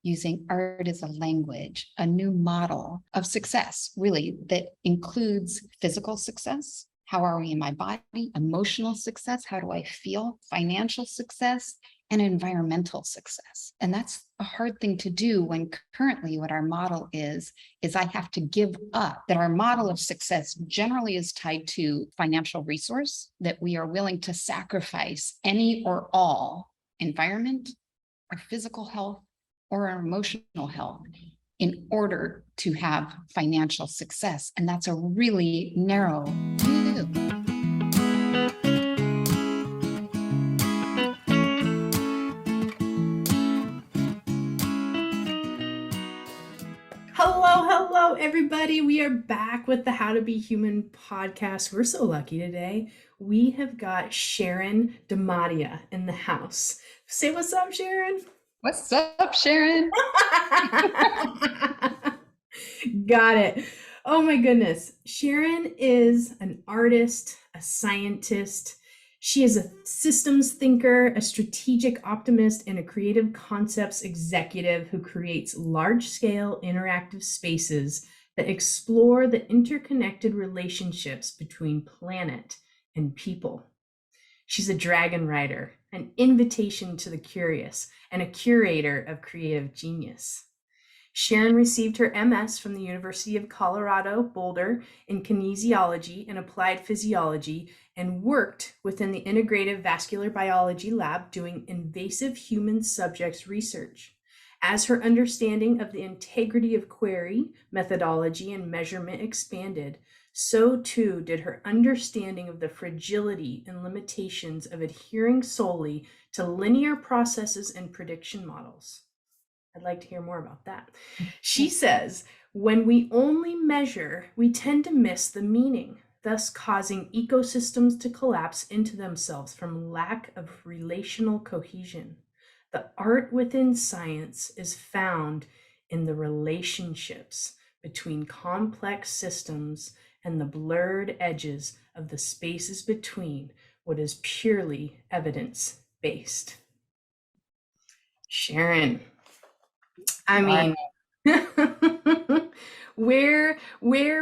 using art as a language, a new model of success, really, that includes physical success. How are we in my body? Emotional success. How do I feel? Financial success and environmental success. And that's a hard thing to do when currently what our model is I have to give up, that our model of success generally is tied to financial resource, that we are willing to sacrifice any or all environment, our physical health, or our emotional health in order to have financial success. And that's a really narrow view. Hello, everybody. We are back with the How to Be Human podcast. We're so lucky today. We have got Sharon DeMattia in the house. Say what's up, Sharon. What's up, Sharon? Got it. Oh my goodness. Sharon is an artist, a scientist. She is a systems thinker, a strategic optimist, and a creative concepts executive who creates large-scale interactive spaces that explore the interconnected relationships between planet and people. She's a dragon rider, an invitation to the curious, and a curator of creative genius. Sharon received her MS from the University of Colorado, Boulder, in Kinesiology and Applied Physiology, and worked within the Integrative Vascular Biology Lab doing invasive human subjects research. As her understanding of the integrity of query, methodology, and measurement expanded, so too did her understanding of the fragility and limitations of adhering solely to linear processes and prediction models. I'd like to hear more about that. She says, when we only measure, we tend to miss the meaning, thus causing ecosystems to collapse into themselves from lack of relational cohesion. The art within science is found in the relationships between complex systems and the blurred edges of the spaces between what is purely evidence-based. Sharon, I mean, where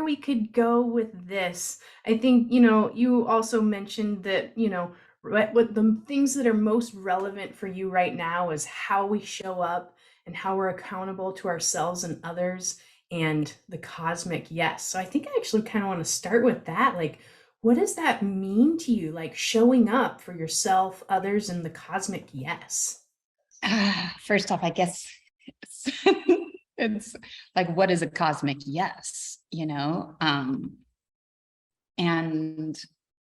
we could go with this, I think, you also mentioned that, what the things that are most relevant for you right now is how we show up and how we're accountable to ourselves and others and the cosmic yes. So I think I actually kind of want to start with that. Like, what does that mean to you? Like showing up for yourself, others, and the cosmic yes? First off, I guess it's like, what is a cosmic yes, and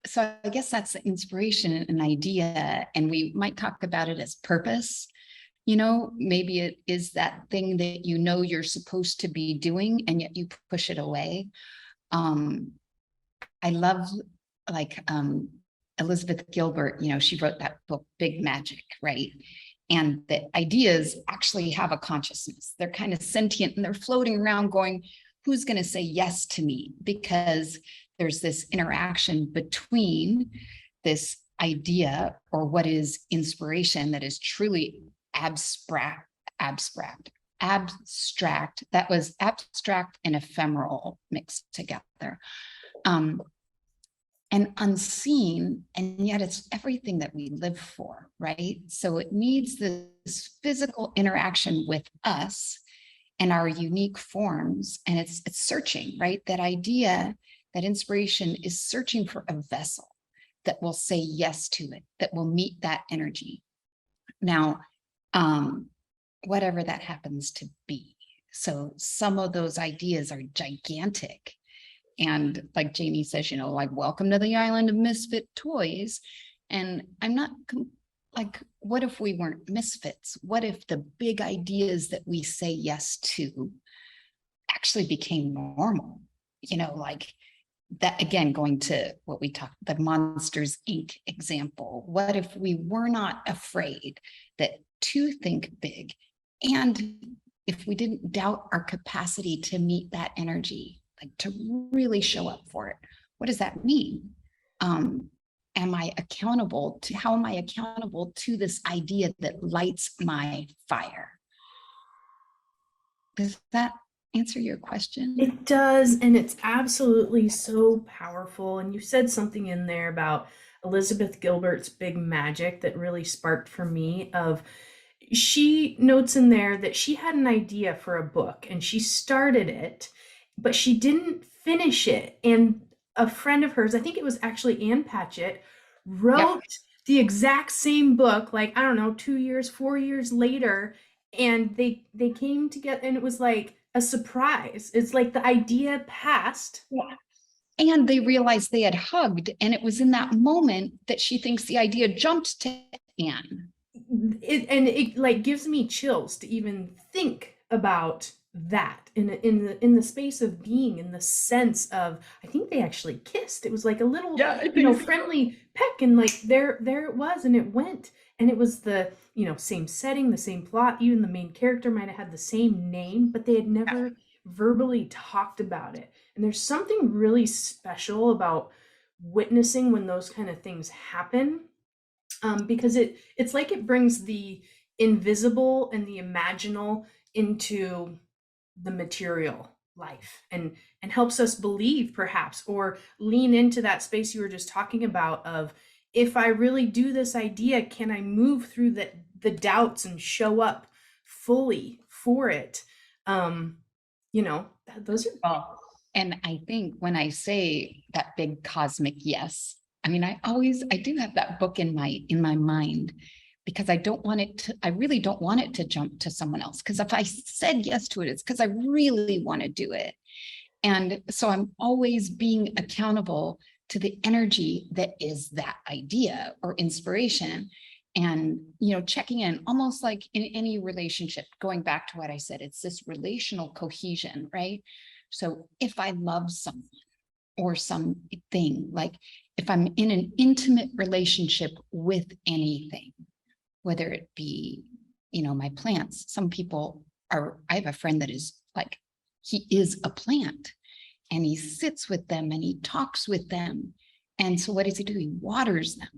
so I guess that's the inspiration and an idea, and we might talk about it as purpose. Maybe it is that thing that you're supposed to be doing and yet you push it away. I love Elizabeth Gilbert, she wrote that book, Big Magic, right? And the ideas actually have a consciousness. They're kind of sentient and they're floating around going, who's going to say yes to me? Because there's this interaction between this idea or what is inspiration that is truly abstract. That was abstract and ephemeral mixed together. And unseen, and yet it's everything that we live for, right? So it needs this physical interaction with us and our unique forms, and it's searching, right? That idea, that inspiration is searching for a vessel that will say yes to it, that will meet that energy. Now, whatever that happens to be. So some of those ideas are gigantic. And like Jamie says, like, welcome to the island of misfit toys. And I'm not like, what if we weren't misfits? What if the big ideas that we say yes to actually became normal? Like that, again, going to what we talked, the Monsters, Inc. example. What if we were not afraid to think big? And if we didn't doubt our capacity to meet that energy, like to really show up for it, what does that mean? How am I accountable to this idea that lights my fire? Does that answer your question? It does, and it's absolutely so powerful. And you said something in there about Elizabeth Gilbert's big magic that really sparked for me of she notes in there that she had an idea for a book and she started it, but she didn't finish it. And a friend of hers, I think it was actually Ann Patchett, wrote the exact same book, like, I don't know, 2 years, 4 years later, and they came together and it was like a surprise. It's like the idea passed. Yeah. And they realized they had hugged, and it was in that moment that she thinks the idea jumped to Anne. It like gives me chills to even think about that in the space of being, in the sense of, I think they actually kissed. It was like a little, friendly peck, and like there it was, and it went, and it was the, same setting, the same plot, even the main character might have had the same name, but they had never verbally talked about it. And there's something really special about witnessing when those kind of things happen, because it's like it brings the invisible and the imaginal into the material life, and helps us believe, perhaps, or lean into that space you were just talking about of, if I really do this idea, can I move through the doubts and show up fully for it? Those are Well, and I think when I say that big cosmic yes, I mean, I do have that book in my mind, because I really don't want it to jump to someone else. Because if I said yes to it, it's because I really want to do it. And so I'm always being accountable to the energy that is that idea or inspiration. And, checking in, almost like in any relationship, going back to what I said, it's this relational cohesion, right? So if I love someone or something, like if I'm in an intimate relationship with anything, whether it be, my plants, I have a friend that is like, he is a plant, and he sits with them and he talks with them. And so what does he do? He waters them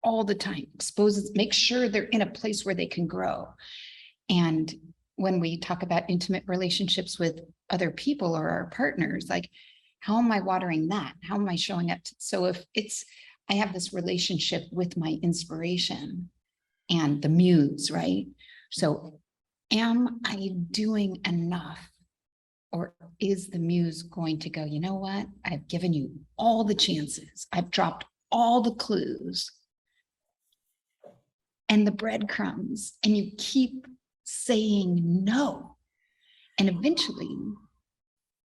all the time, makes sure they're in a place where they can grow. And when we talk about intimate relationships with other people or our partners, like, how am I watering that? How am I showing up? So if I have this relationship with my inspiration and the muse, right? So am I doing enough? Or is the muse going to go, you know what? I've given you all the chances. I've dropped all the clues and the breadcrumbs, and you keep saying no. And eventually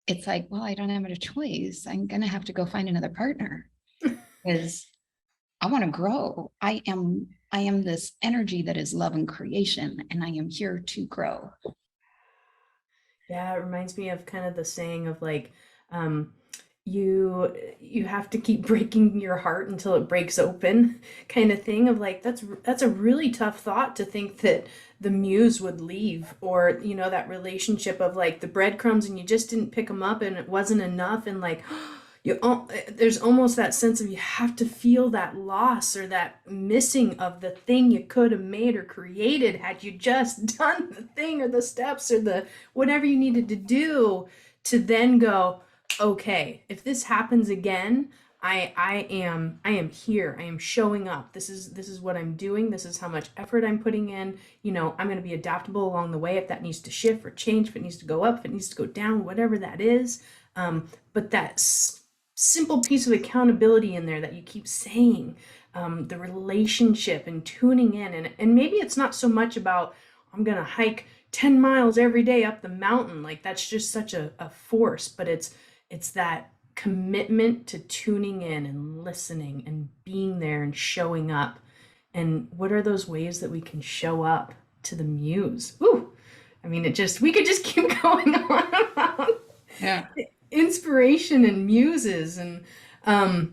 it's like, well, I don't have a choice. I'm going to have to go find another partner, because I want to grow. I am this energy that is love and creation, and I am here to grow. Yeah, it reminds me of kind of the saying of like, you have to keep breaking your heart until it breaks open, kind of thing, of like, that's a really tough thought, to think that the muse would leave, or that relationship of like the breadcrumbs and you just didn't pick them up and it wasn't enough, and like, there's almost that sense of, you have to feel that loss or that missing of the thing you could have made or created had you just done the thing or the steps or the whatever you needed to do, to then go, okay, if this happens again, I am here. I am showing up. This is what I'm doing. This is how much effort I'm putting in. I'm going to be adaptable along the way, if that needs to shift or change, if it needs to go up, if it needs to go down, whatever that is. But that simple piece of accountability in there that you keep saying, the relationship and tuning in, and maybe it's not so much about, I'm going to hike 10 miles every day up the mountain. Like, that's just such a force, but it's that commitment to tuning in and listening and being there and showing up. And what are those ways that we can show up to the muse? Ooh, I mean, we could just keep going on about inspiration and muses. And I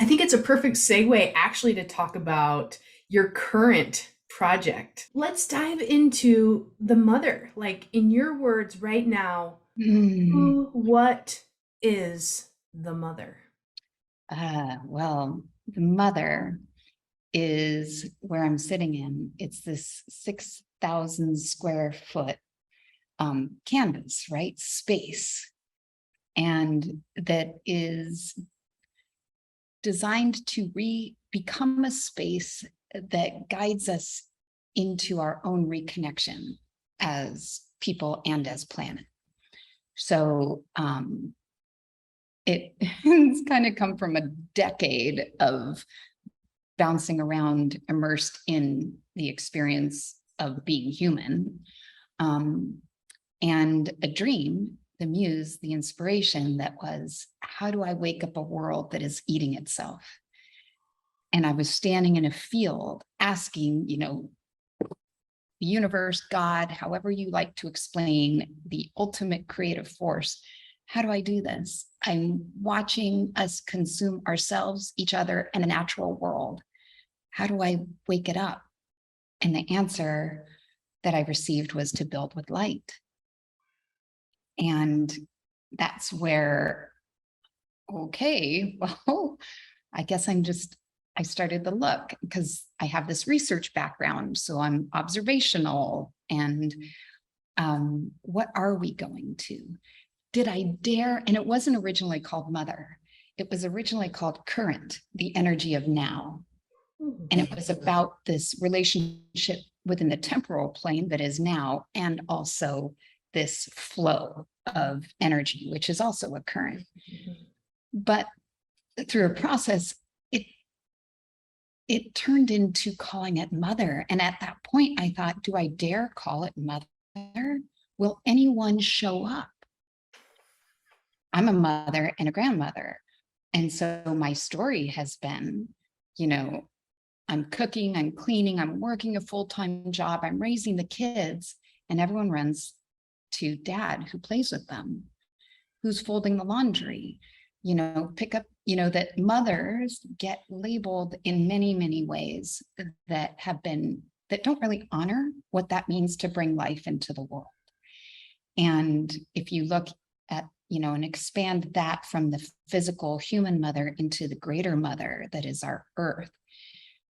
think it's a perfect segue actually to talk about your current project. Let's dive into the mother. Like, in your words right now, what is the mother? Well, the mother is where I'm sitting in. It's this 6,000 square foot canvas, right? Space. And that is designed to become a space that guides us into our own reconnection as people and as planet. So it's kind of come from a decade of bouncing around, immersed in the experience of being human, and a dream, the muse, the inspiration that was, how do I wake up a world that is eating itself? And I was standing in a field asking, the universe, God, however you like to explain the ultimate creative force, how do I do this? I'm watching us consume ourselves, each other, and the natural world. How do I wake it up? And the answer that I received was to build with light. And that's where, okay, well, I guess I started to look because I have this research background. So I'm observational. And what are we going to? Did I dare? And it wasn't originally called Mother. It was originally called Current, the energy of now. And it was about this relationship within the temporal plane that is now, and also this flow of energy, which is also a current. But through a process, it turned into calling it Mother. And at that point, I thought, do I dare call it Mother? Will anyone show up? I'm a mother and a grandmother. And so my story has been, I'm cooking, I'm cleaning, I'm working a full-time job, I'm raising the kids, and everyone runs to Dad, who plays with them, who's folding the laundry, pick up, that mothers get labeled in many, many ways that don't really honor what that means to bring life into the world. And if you look at, and expand that from the physical human mother into the greater mother that is our earth,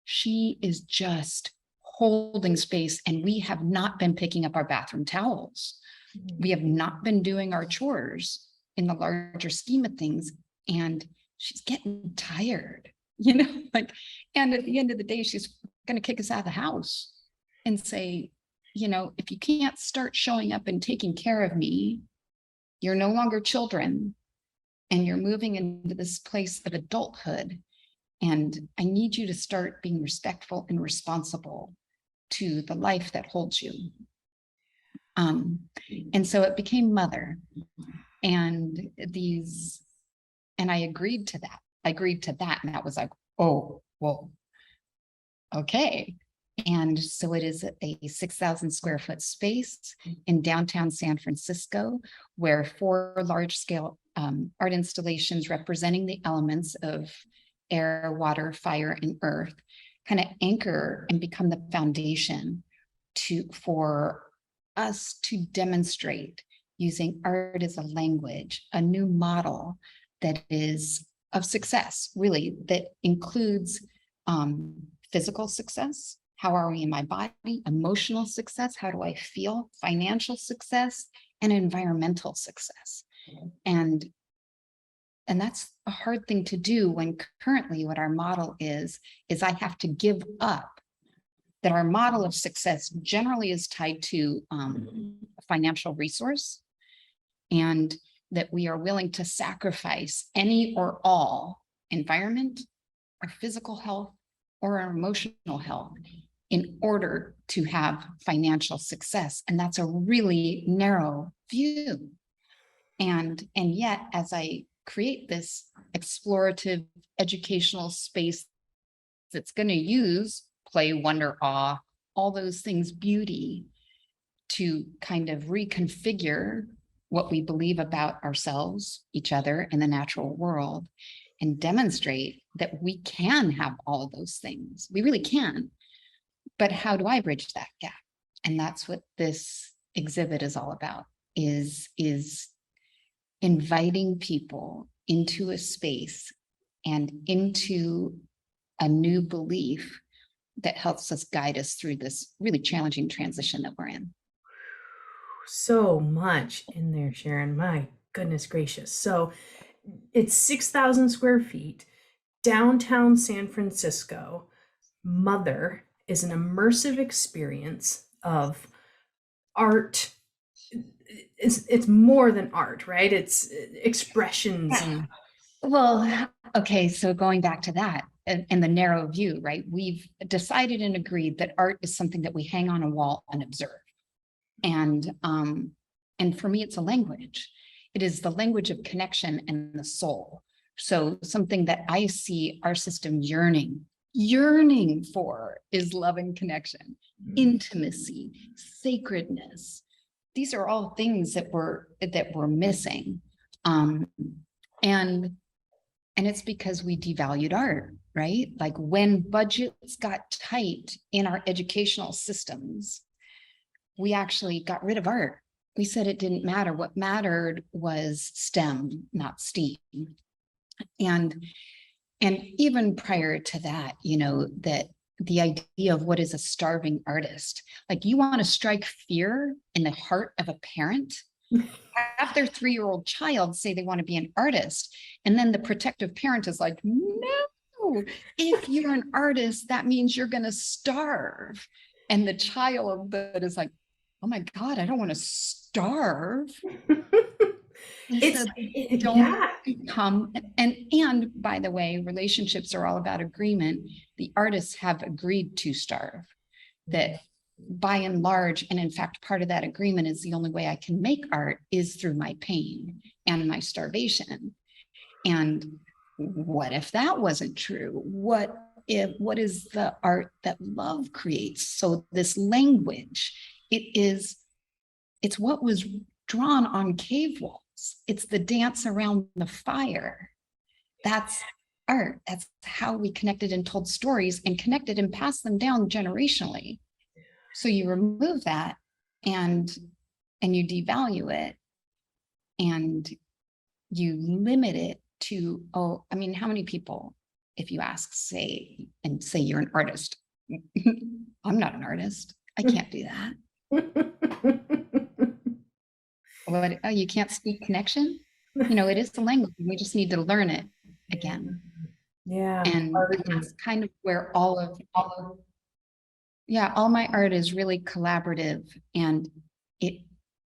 she is just holding space. And we have not been picking up our bathroom towels. We have not been doing our chores in the larger scheme of things. And she's getting tired, and at the end of the day, she's going to kick us out of the house and say, if you can't start showing up and taking care of me, you're no longer children and you're moving into this place of adulthood. And I need you to start being respectful and responsible to the life that holds you. And so it became Mother. And I agreed to that. And that was like, oh, well, okay. And so it is a 6,000 square foot space in downtown San Francisco, where 4 large scale art installations representing the elements of air, water, fire, and earth kind of anchor and become the foundation for us to demonstrate, using art as a language, a new model that is of success, really, that includes physical success. How are we in my body? Emotional success. How do I feel? Financial success and environmental success. And that's a hard thing to do when currently what our model is I have to give up that our model of success generally is tied to financial resource, and that we are willing to sacrifice any or all environment, our physical health, or our emotional health in order to have financial success. And that's a really narrow view. And yet, as I create this explorative educational space that's going to use play, wonder, awe, all those things, beauty, to kind of reconfigure what we believe about ourselves, each other, and the natural world, and demonstrate that we can have all of those things. We really can. But how do I bridge that gap? And that's what this exhibit is all about, is inviting people into a space and into a new belief that helps us guide us through this really challenging transition that we're in. So much in there, Sharon. My goodness gracious. So it's 6,000 square feet, downtown San Francisco. Mother is an immersive experience of art. It's more than art, right? It's expressions and Well, okay, so going back to that and the narrow view, right? We've decided and agreed that art is something that we hang on a wall and observe. And for me, it's a language. It is the language of connection and the soul. So something that I see our system yearning for is love and connection, intimacy, sacredness. These are all things that we're missing. And it's because we devalued art, right? Like when budgets got tight in our educational systems, we actually got rid of art. We said it didn't matter. What mattered was STEM, not STEAM. And even prior to that, that the idea of what is a starving artist, like you want to strike fear in the heart of a parent, have their 3-year-old child say they want to be an artist. And then the protective parent is like, no, if you're an artist, that means you're going to starve. And the child that is like, oh my God, I don't want to starve. Don't become, and by the way, relationships are all about agreement. The artists have agreed to starve, that by and large, and in fact, part of that agreement is the only way I can make art is through my pain and my starvation. And what if that wasn't true? What is the art that love creates? So this language, it's what was drawn on cave walls. It's the dance around the fire. That's art. That's how we connected and told stories and connected and passed them down generationally. So you remove that and you devalue it and you limit it to, how many people, if you ask, say you're an artist, I'm not an artist. I can't do that. What, you can't speak connection? It is the language. We just need to learn it again. Yeah. And that's kind of where all my art is really collaborative, and it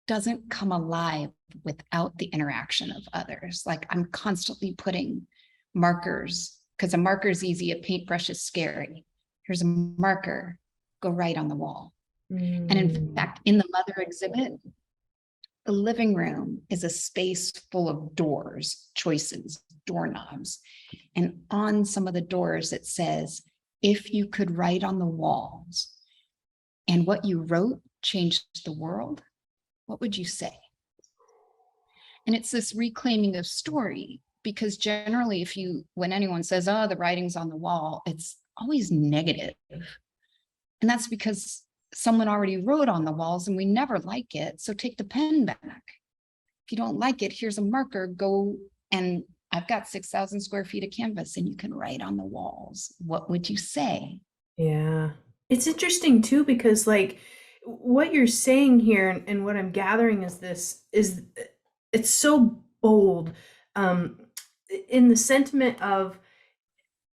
doesn't come alive without the interaction of others. Like I'm constantly putting markers, because a marker is easy, a paintbrush is scary. Here's a marker, go right on the wall. And in fact, in the Mother exhibit, the living room is a space full of doors, choices, doorknobs. And on some of the doors, it says, if you could write on the walls and what you wrote changed the world, what would you say? And it's this reclaiming of story, because generally when anyone says, oh, the writing's on the wall, it's always negative. And that's because someone already wrote on the walls and we never like it. So take the pen back. If you don't like it, here's a marker, go, and I've got 6,000 square feet of canvas and you can write on the walls. What would you say? Yeah. It's interesting too, because like what you're saying here and what I'm gathering is it's so bold in the sentiment of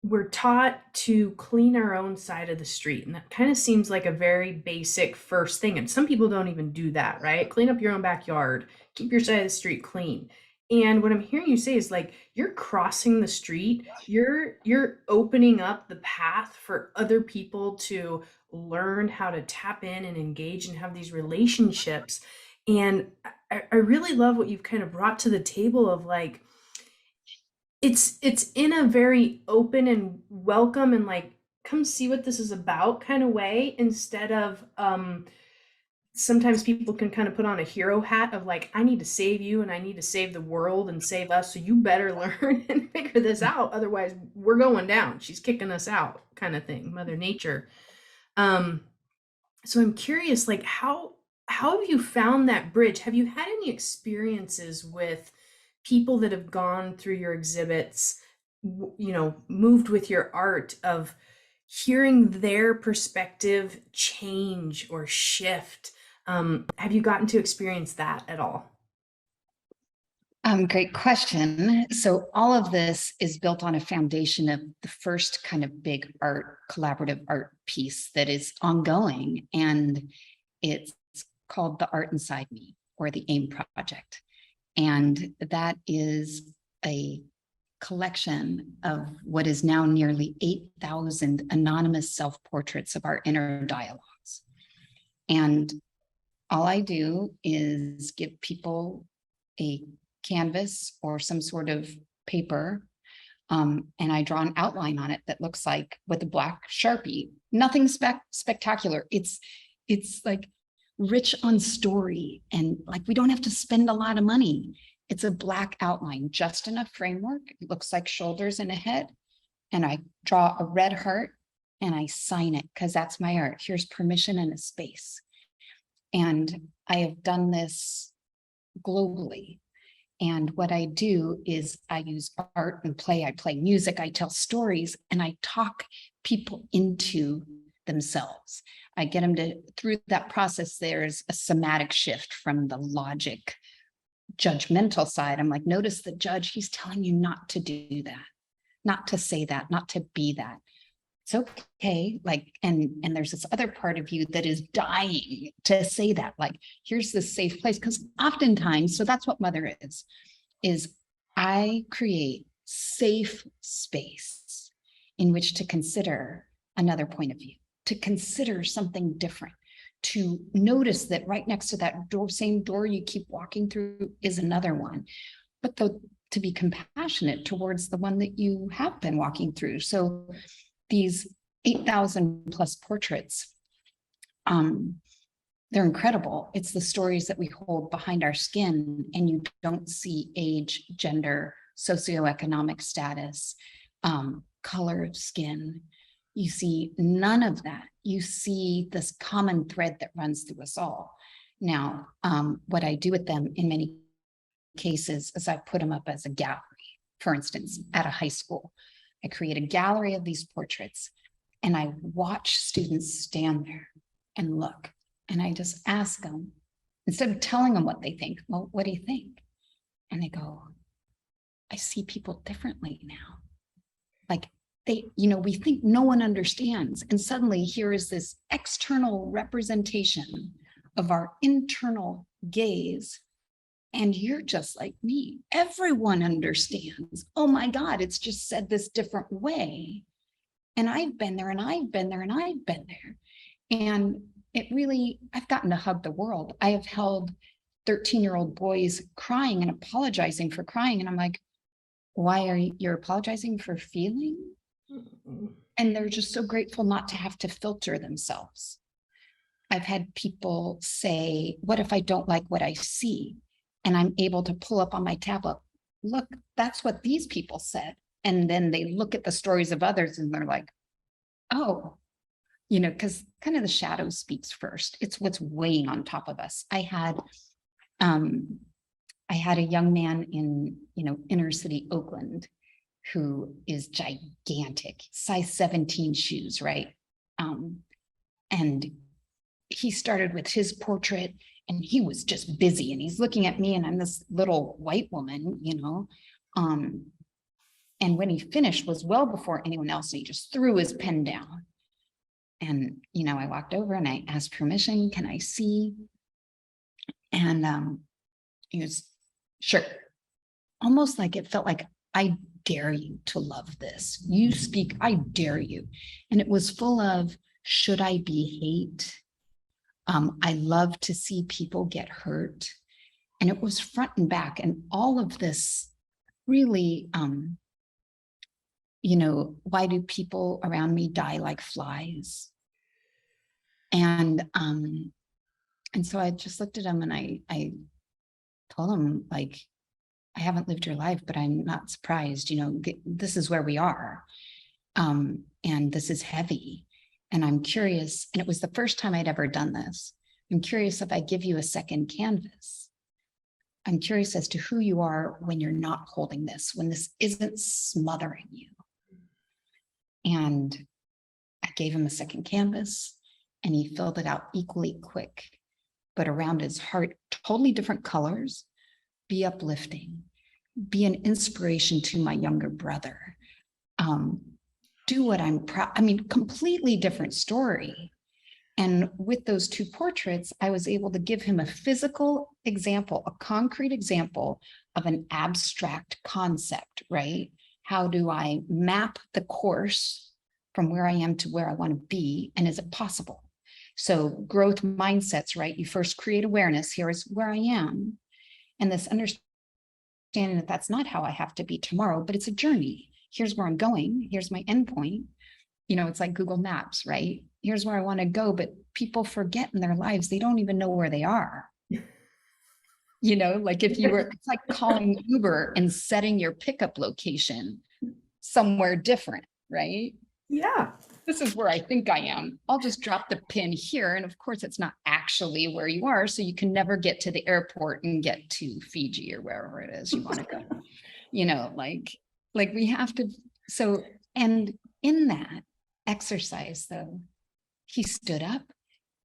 we're taught to clean our own side of the street. And that kind of seems like a very basic first thing. And some people don't even do that, right? Clean up your own backyard, keep your side of the street clean. And what I'm hearing you say is like, you're crossing the street, you're opening up the path for other people to learn how to tap in and engage and have these relationships. And I really love what you've kind of brought to the table of like, it's in a very open and welcome and like, come see what this is about kind of way, instead of sometimes people can kind of put on a hero hat of like, I need to save you and I need to save the world and save us, so you better learn and figure this out, otherwise we're going down, she's kicking us out kind of thing, Mother Nature. So I'm curious, like how have you found that bridge? Have you had any experiences with people that have gone through your exhibits, moved with your art, of hearing their perspective change or shift Have you gotten to experience that at all? Great question. So all of this is built on a foundation of the first kind of big art, collaborative art piece that is ongoing. And it's called The Art Inside Me, or the AIM Project. And that is a collection of what is now nearly 8,000 anonymous self-portraits of our inner dialogues. And all I do is give people a canvas or some sort of paper, and I draw an outline on it that looks like, with a black Sharpie, nothing spectacular. It's like rich on story, and like we don't have to spend a lot of money. It's a black outline, just enough framework. It looks like shoulders and a head, and I draw a red heart and I sign it because that's my art. Here's permission and a space. And I have done this globally. And what I do is I use art and play. I play music, I tell stories, and I talk people into themselves. I get them to, through that process, there's a somatic shift from the logic, judgmental side. I'm like, notice the judge, he's telling you not to do that, not to say that, not to be that. It's okay. Like, and there's this other part of you that is dying to say that, like, here's this safe place. Because oftentimes, so that's what mother is I create safe space in which to consider another point of view, to consider something different, to notice that right next to that door, same door you keep walking through, is another one, but to be compassionate towards the one that you have been walking through. So these 8,000 plus portraits, they're incredible. It's the stories that we hold behind our skin, and you don't see age, gender, socioeconomic status, color of skin. You see none of that. You see this common thread that runs through us all. Now, what I do with them in many cases is I put them up as a gallery. For instance, at a high school, I create a gallery of these portraits, and I watch students stand there and look. And I just ask them, instead of telling them what they think, well, what do you think? And they go, I see people differently now. Like we think no one understands. And suddenly here is this external representation of our internal gaze. And you're just like me. Everyone understands. Oh my God, it's just said this different way. And I've been there, and I've been there, and I've been there. And it really, I've gotten to hug the world. I have held 13-year-old boys crying and apologizing for crying. And I'm like, why are you're apologizing for feeling? And they're just so grateful not to have to filter themselves. I've had people say, what if I don't like what I see? And I'm able to pull up on my tablet, look, that's what these people said. And then they look at the stories of others and they're like, oh, because kind of the shadow speaks first. It's what's weighing on top of us. I had a young man in, inner city Oakland who is gigantic, size 17 shoes, right? And he started with his portrait, and he was just busy, and he's looking at me, and I'm this little white woman, and when he finished was well before anyone else, and he just threw his pen down. And, I walked over and I asked permission, can I see? And he was, sure. Almost like it felt like, I dare you to love this. You speak, I dare you. And it was full of, should I be hate? I love to see people get hurt. And it was front and back. And all of this really, why do people around me die like flies? And so I just looked at him, and I told him, like, I haven't lived your life, but I'm not surprised, this is where we are. And this is heavy. And I'm curious, and it was the first time I'd ever done this. I'm curious, if I give you a second canvas, I'm curious as to who you are when you're not holding this, when this isn't smothering you. And I gave him a second canvas, and he filled it out equally quick. but around his heart, totally different colors, be uplifting, be an inspiration to my younger brother. Do what I'm proud. I mean, completely different story. And with those two portraits, I was able to give him a physical example, a concrete example of an abstract concept, right? How do I map the course from where I am to where I want to be? And is it possible? So growth mindsets, right? You first create awareness. Here is where I am. And this understanding that that's not how I have to be tomorrow, but it's a journey. Here's where I'm going. Here's my endpoint. You know, it's like Google Maps, right? Here's where I want to go, but people forget in their lives, they don't even know where they are. You know, like if you were, it's like calling Uber and setting your pickup location somewhere different, right? Yeah. This is where I think I am. I'll just drop the pin here. And of course, it's not actually where you are. So you can never get to the airport and get to Fiji or wherever it is you want to go. You know, like we have to. So, and in that exercise, though, he stood up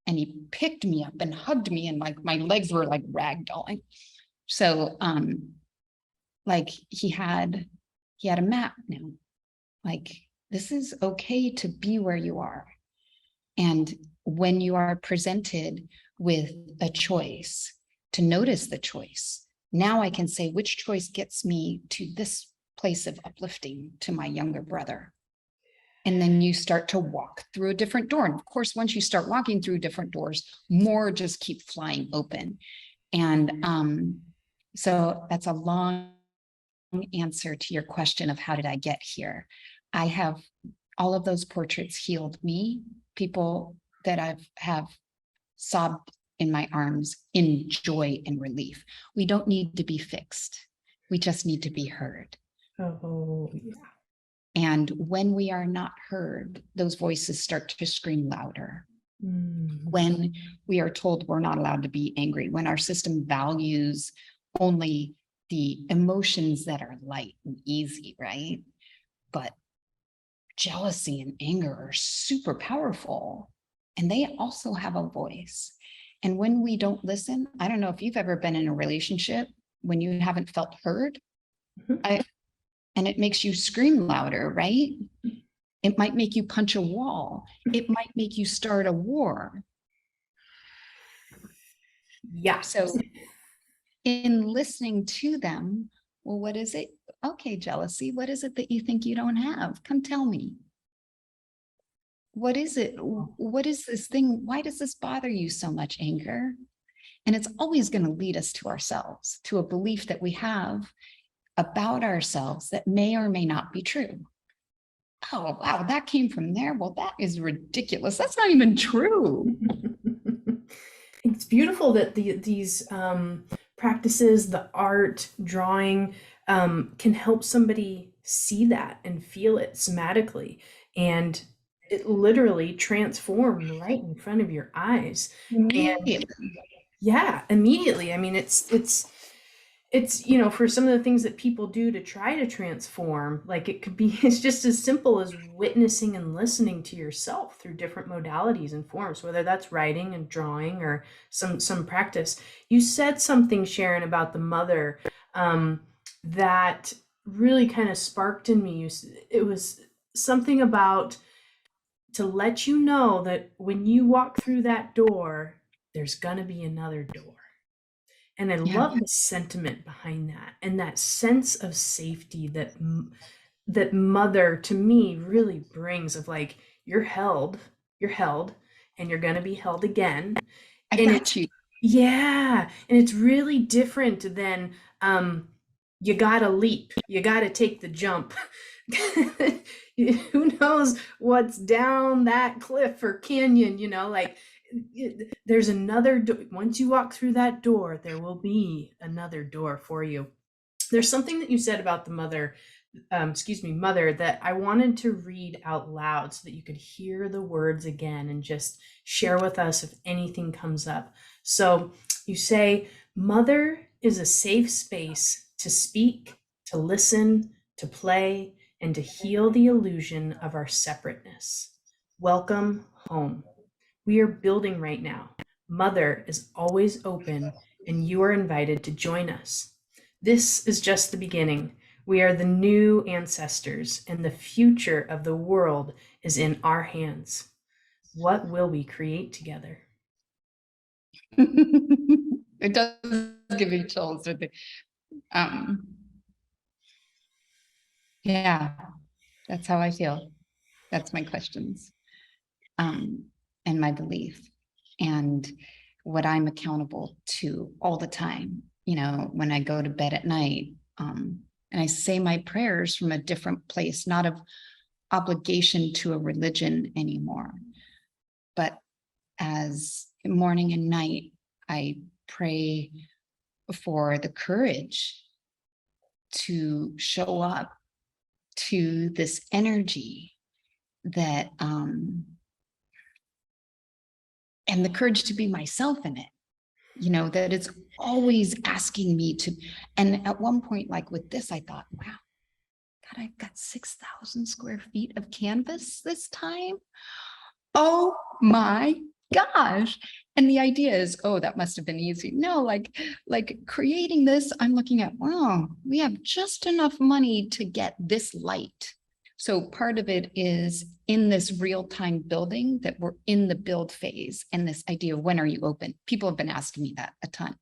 and he picked me up and hugged me, and like my legs were like ragdolling. So, like he had a map now. Like, this is okay to be where you are. And when you are presented with a choice, to notice the choice. Now I can say, which choice gets me to this place of uplifting to my younger brother? And then you start to walk through a different door. And of course, once you start walking through different doors, more just keep flying open. And so that's a long answer to your question of how did I get here? I have all of those portraits healed me, people that have sobbed in my arms in joy and relief. We don't need to be fixed. We just need to be heard. Oh, yeah. And when we are not heard, those voices start to scream louder. When we are told we're not allowed to be angry, when our system values only the emotions that are light and easy, right? But jealousy and anger are super powerful, and they also have a voice. And when we don't listen, I don't know if you've ever been in a relationship when you haven't felt heard, and it makes you scream louder, right? It might make you punch a wall. It might make you start a war. Yeah. So in listening to them, well, what is it? Okay, jealousy, what is it that you think you don't have? Come tell me. What is it? What is this thing? Why does this bother you so much, anger? And it's always going to lead us to ourselves, to a belief that we have about ourselves that may or may not be true. Oh, wow, that came from there. Well, that is ridiculous. That's not even true. It's beautiful that these practices, the art, drawing, can help somebody see that and feel it somatically, and it literally transformed right in front of your eyes. And yeah, immediately. I mean, it's you know, for some of the things that people do to try to transform, like it could be, it's just as simple as witnessing and listening to yourself through different modalities and forms, whether that's writing and drawing or some practice. You said something, Sharon, about the mother that really kind of sparked in me. It was something about to let you know that when you walk through that door, there's going to be another door. And I love the sentiment behind that, and that sense of safety that mother to me really brings, of like, you're held, and you're going to be held again. I got you. Yeah. And it's really different than, you got to leap, you got to take the jump. Who knows what's down that cliff or canyon, you know, like, there's another door. Once you walk through that door, there will be another door for you. There's something that you said about the mother, mother, that I wanted to read out loud so that you could hear the words again and just share with us if anything comes up. So you say, mother is a safe space to speak, to listen, to play, and to heal the illusion of our separateness. Welcome home. We are building right now. Mother is always open, and you are invited to join us. This is just the beginning. We are the new ancestors, and the future of the world is in our hands. What will we create together? It does give me chills with it. Um, yeah, that's how I feel. That's my questions, and my belief, and what I'm accountable to all the time. When I go to bed at night, and I say my prayers from a different place, not of obligation to a religion anymore, but as morning and night, I pray for the courage to show up to this energy that, and the courage to be myself in it, that it's always asking me to. And at one point, like with this, I thought, wow, God, I've got 6,000 square feet of canvas this time. Oh my gosh. And the idea is, oh, that must have been easy. No, like creating this, I'm looking at, wow, we have just enough money to get this light. So part of it is in this real-time building that we're in the build phase, and this idea of when are you open? People have been asking me that a ton.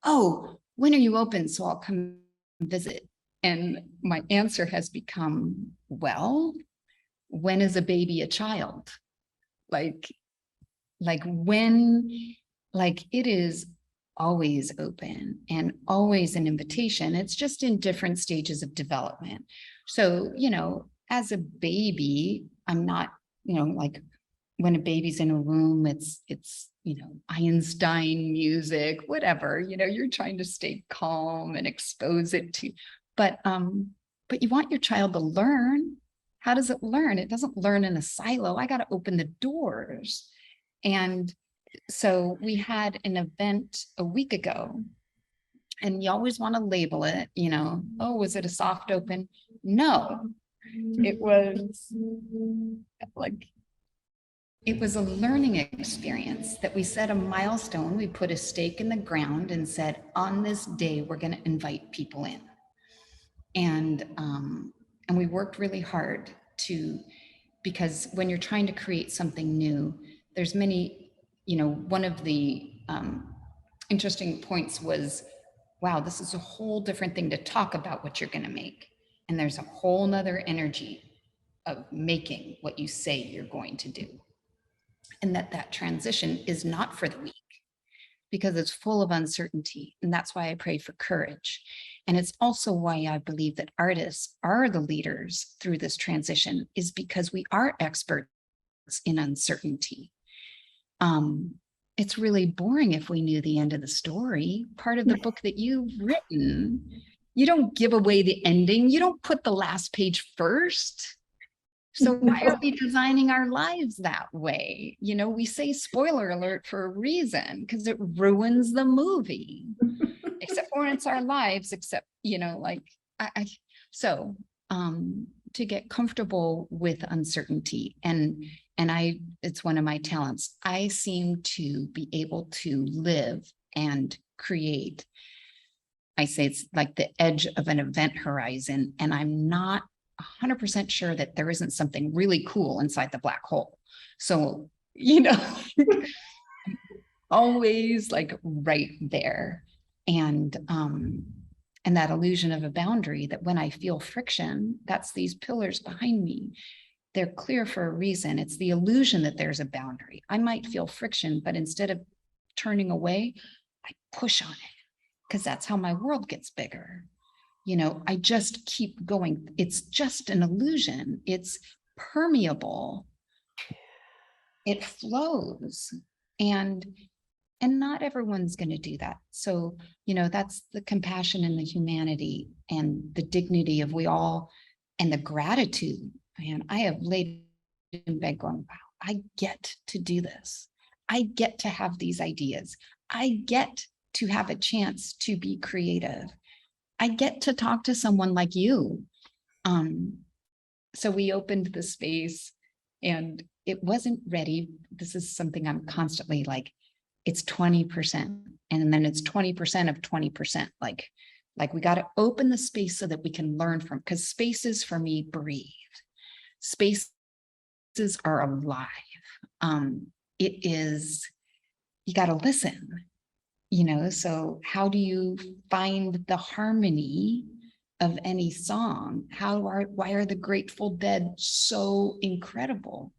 Oh, when are you open? So I'll come visit. And my answer has become, well, when is a baby a child? Like when, like it is always open and always an invitation. It's just in different stages of development. So, as a baby, I'm not, like when a baby's in a room, it's, Einstein music, whatever, you're trying to stay calm and expose it to, but you want your child to learn. How does it learn? It doesn't learn in a silo. I got to open the doors. And so we had an event a week ago, and you always want to label it, oh, was it a soft open? No, it was like, it was a learning experience that we set a milestone. We put a stake in the ground and said, on this day, we're going to invite people in. And we worked really hard because when you're trying to create something new, there's many, one of the interesting points was, wow, this is a whole different thing to talk about what you're going to make. And there's a whole nother energy of making what you say you're going to do. And that transition is not for the weak, because it's full of uncertainty. And that's why I pray for courage. And it's also why I believe that artists are the leaders through this transition, is because we are experts in uncertainty. It's really boring if we knew the end of the story. Part of the book that you've written, you don't give away the ending. You don't put the last page first. So why are we designing our lives that way? We say spoiler alert for a reason, because it ruins the movie, except for when it's our lives, except, so to get comfortable with uncertainty, and it's one of my talents. I seem to be able to live and create. I say it's like the edge of an event horizon, and I'm not 100% sure that there isn't something really cool inside the black hole. So, always like right there. And that illusion of a boundary, that when I feel friction, that's these pillars behind me. They're clear for a reason. It's the illusion that there's a boundary. I might feel friction, but instead of turning away, I push on it, because that's how my world gets bigger. I just keep going. It's just an illusion. It's permeable. It flows. And not everyone's going to do that. So, that's the compassion and the humanity and the dignity of we all, and the gratitude. Man, I have laid in bed going, wow, I get to do this. I get to have these ideas. I get to have a chance to be creative. I get to talk to someone like you. So we opened the space, and it wasn't ready. This is something I'm constantly like it's 20%. And then it's 20% of 20%. Like we got to open the space so that we can learn from, because spaces for me breathe. Spaces are alive. It is, you got to listen, so how do you find the harmony of any song? Why are the Grateful Dead so incredible?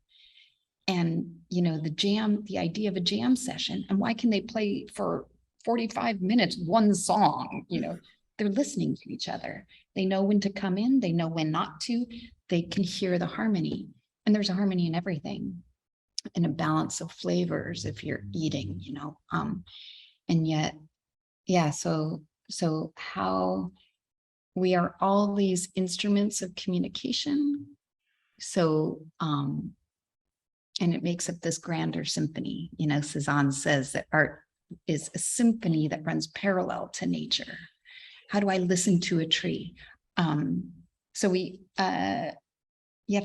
And, the idea of a jam session, and why can they play for 45 minutes, one song, they're listening to each other. They know when to come in, they know when not to, they can hear the harmony. And there's a harmony in everything, and a balance of flavors if you're eating, and yet, yeah, so how we are all these instruments of communication. So, and it makes up this grander symphony. Cezanne says that art is a symphony that runs parallel to nature. How do I listen to a tree? So you have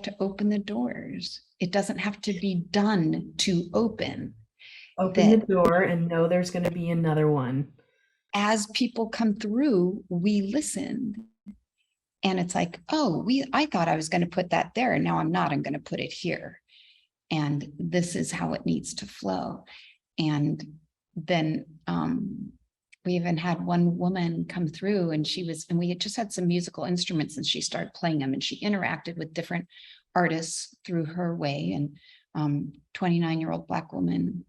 to open the doors. It doesn't have to be done to open. Open the door and know there's going to be another one. As people come through, we listen. And it's like, oh, I thought I was going to put that there, and now I'm not. I'm going to put it here. And this is how it needs to flow. And then we even had one woman come through, and we had just had some musical instruments, and she started playing them, and she interacted with different artists through her way. And 29-year-old Black woman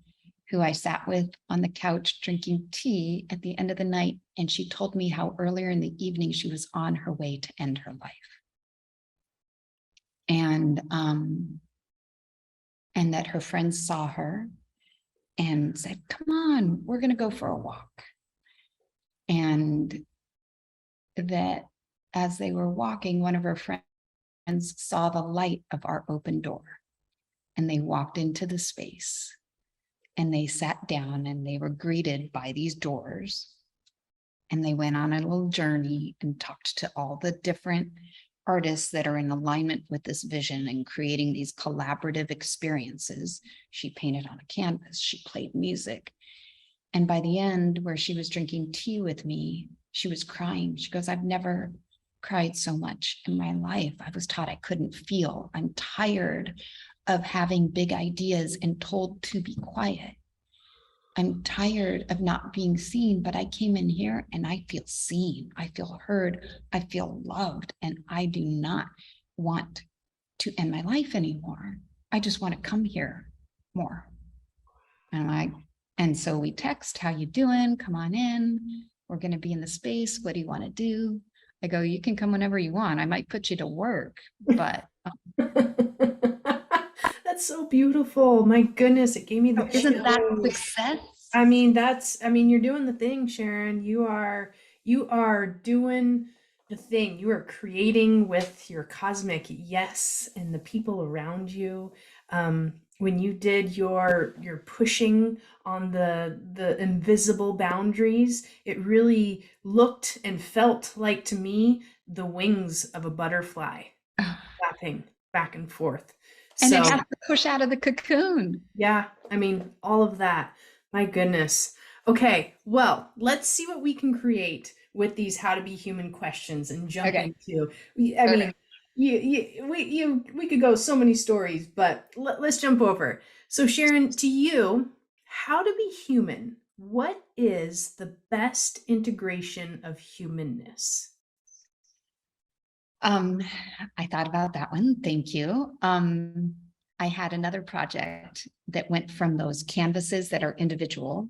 who I sat with on the couch drinking tea at the end of the night. And she told me how earlier in the evening she was on her way to end her life. And that her friends saw her and said, come on, we're going to go for a walk. And that as they were walking, one of her friends saw the light of our open door, and they walked into the space, and they sat down, and they were greeted by these doors, and they went on a little journey and talked to all the different artists that are in alignment with this vision and creating these collaborative experiences. She painted on a canvas, she played music. And by the end, where she was drinking tea with me, she was crying. She goes, I've never cried so much in my life. I was taught I couldn't feel. I'm tired of having big ideas and told to be quiet. I'm tired of not being seen, but I came in here and I feel seen. I feel heard. I feel loved. And I do not want to end my life anymore. I just want to come here more. And so we text, how you doing? Come on in. We're going to be in the space. What do you want to do? I go, you can come whenever you want. I might put you to work, but. That's so beautiful. My goodness, it gave me the chills. Isn't that success? I mean, you're doing the thing, Sharon. You are doing the thing. You are creating with your cosmic yes and the people around you. When you did your pushing on the invisible boundaries, it really looked and felt like, to me, the wings of a butterfly flapping back and forth. And it has to push out of the cocoon. Yeah, I mean, all of that. My goodness. Okay, well, let's see what we can create with these how to be human questions and jump into. I mean, we could go so many stories, but let's jump over. So Sharon, to you, how to be human. What is the best integration of humanness? I thought about that one. Thank you. I had another project that went from those canvases that are individual,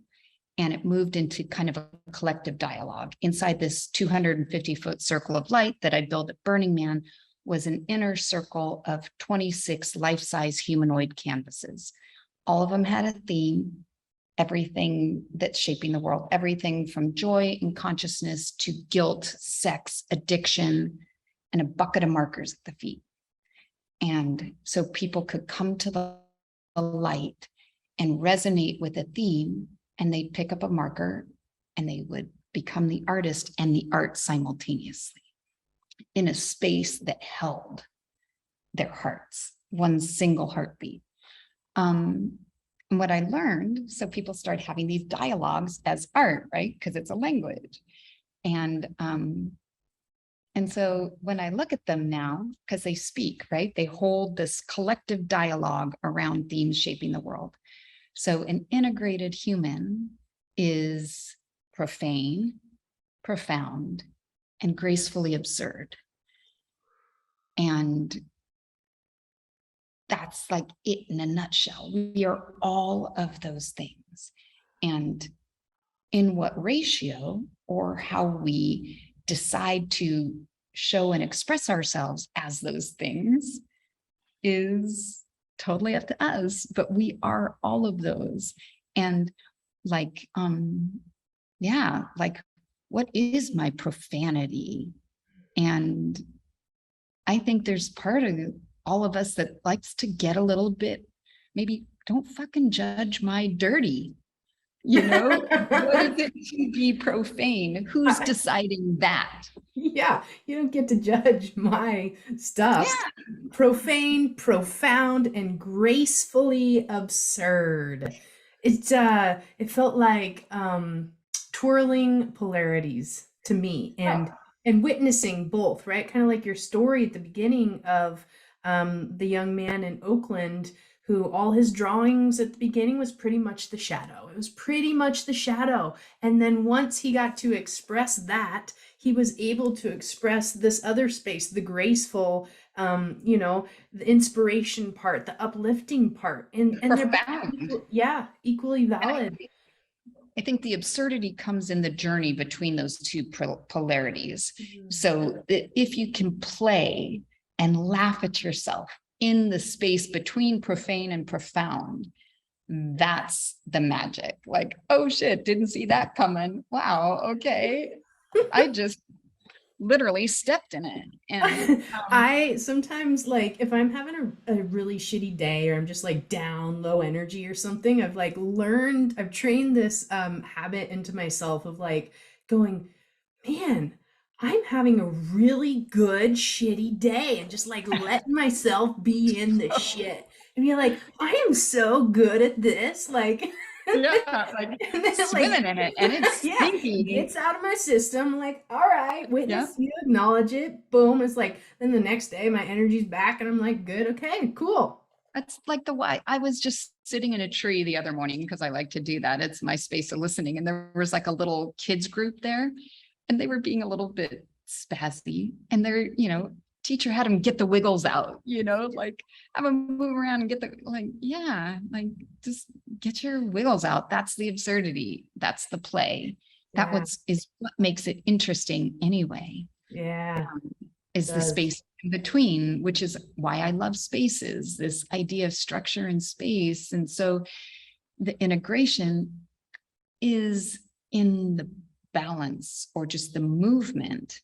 and it moved into kind of a collective dialogue. Inside this 250-foot circle of light that I built at Burning Man was an inner circle of 26 life-size humanoid canvases. All of them had a theme, everything that's shaping the world, everything from joy and consciousness to guilt, sex, addiction, and a bucket of markers at the feet. And so people could come to the light and resonate with a theme, and they'd pick up a marker and they would become the artist and the art simultaneously in a space that held their hearts, one single heartbeat. And what I learned, so people start having these dialogues as art, right? Because it's a language. And so when I look at them now, because they speak, right? They hold this collective dialogue around themes shaping the world. So an integrated human is profane, profound, and gracefully absurd. And that's like it in a nutshell. We are all of those things. And in what ratio or how we decide to show and express ourselves as those things is totally up to us, but we are all of those. And like, yeah, like, what is my profanity? And I think there's part of all of us that likes to get a little bit, maybe don't fucking judge my dirty. You know, what is it to be profane? Who's deciding that? Yeah, you don't get to judge my stuff. Yeah. Profane, profound, and gracefully absurd. It felt like twirling polarities to me, and witnessing both, right? Kind of like your story at the beginning of the young man in Oakland who all his drawings at the beginning was pretty much the shadow. It was pretty much the shadow. And then once he got to express that, he was able to express this other space, the graceful, the inspiration part, the uplifting part. And they're Profound. equally valid. I think the absurdity comes in the journey between those two polarities. So if you can play and laugh at yourself in the space between profane and profound, that's the magic. Like, oh shit, didn't see that coming. Wow, okay. I just literally stepped in it. And I sometimes, like, if I'm having a really shitty day, or I'm just like down, low energy or something, I've trained this habit into myself of like going, man, I'm having a really good shitty day, and just like letting myself be in the shit and be like, I am so good at this. Like, yeah, like and then swimming in it, and it's yeah, stinky. gets out of my system. I'm like, all right, witness, you acknowledge it. Boom. It's like, then the next day my energy's back and I'm like, good, okay, cool. That's like the why. I was just sitting in a tree the other morning because I like to do that. It's my space of listening. And there was like a little kids group there, and they were being a little bit spazzy. And they're, teacher had them get the wiggles out, like have them move around and get like just get your wiggles out. That's the absurdity. That's the play. That is what makes it interesting anyway. Yeah. Is the space in between, which is why I love spaces, this idea of structure and space. And so the integration is in the balance or just the movement.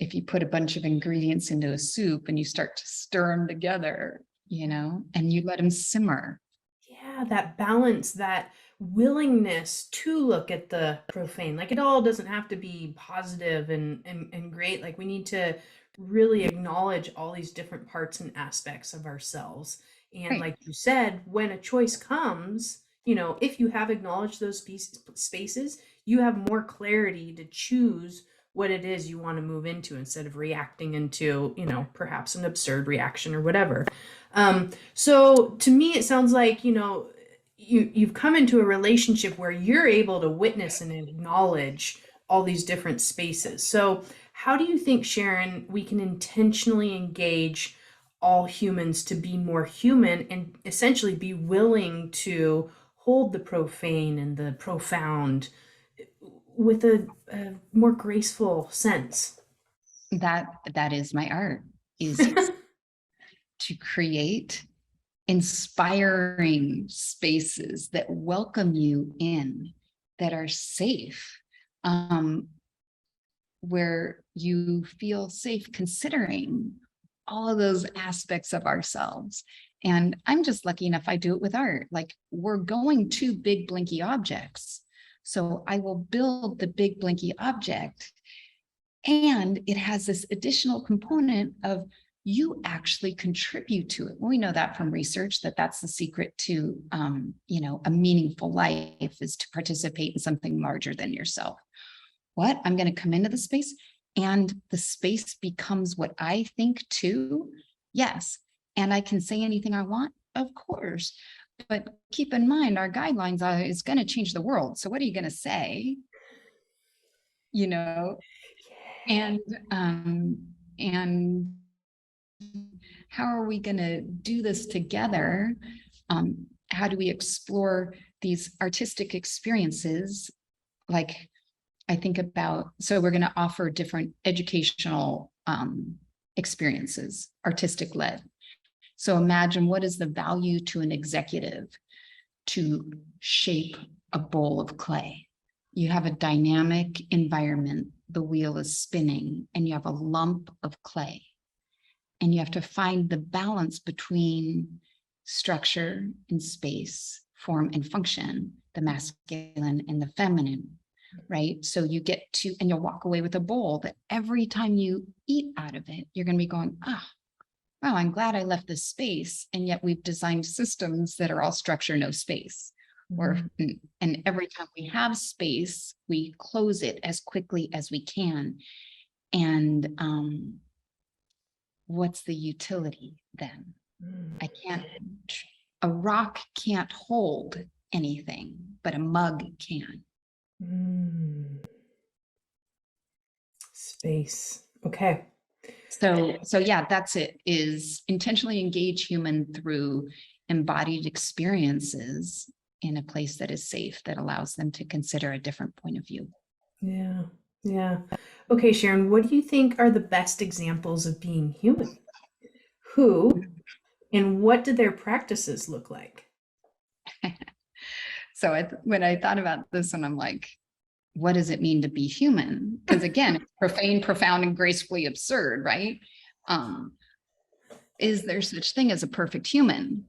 If you put a bunch of ingredients into a soup and you start to stir them together, and you let them simmer. Yeah, that balance, that willingness to look at the profane. Like, it all doesn't have to be positive and great. Like, we need to really acknowledge all these different parts and aspects of ourselves. And Right. like you said, when a choice comes, if you have acknowledged those spaces, you have more clarity to choose what it is you want to move into, instead of reacting into, perhaps an absurd reaction or whatever. So to me, it sounds like, you've come into a relationship where you're able to witness and acknowledge all these different spaces. So how do you think, Sharon, we can intentionally engage all humans to be more human, and essentially be willing to hold the profane and the profound with a more graceful sense? That is my art, is to create inspiring spaces that welcome you in, that are safe, where you feel safe considering all of those aspects of ourselves. And I'm just lucky enough I do it with art. Like, we're going to big blinky objects. So I will build the big blinky object, and it has this additional component of you actually contribute to it. We know that from research, that that's the secret to, a meaningful life, is to participate in something larger than yourself. What? I'm going to come into the space and the space becomes what I think too. Yes. And I can say anything I want, of course. But keep in mind, our guidelines are, it's going to change the world. So what are you going to say? And how are we going to do this together? How do we explore these artistic experiences? Like, I think about, so we're going to offer different educational experiences, artistic led. So imagine, what is the value to an executive to shape a bowl of clay? You have a dynamic environment, the wheel is spinning, and you have a lump of clay. And you have to find the balance between structure and space, form and function, the masculine and the feminine, right? So you get to, and you'll walk away with a bowl that every time you eat out of it, you're going to be going, wow, I'm glad I left this space. And yet we've designed systems that are all structure, no space. And every time we have space, we close it as quickly as we can. And what's the utility then? A rock can't hold anything, but a mug can. Space. Okay. So yeah, that's it, is intentionally engage human through embodied experiences in a place that is safe, that allows them to consider a different point of view. Yeah. Yeah. Okay, Sharon, what do you think are the best examples of being human? Who and what do their practices look like? So when I thought about this, and I'm like, what does it mean to be human? Because again, it's profane, profound, and gracefully absurd, right? Is there such thing as a perfect human?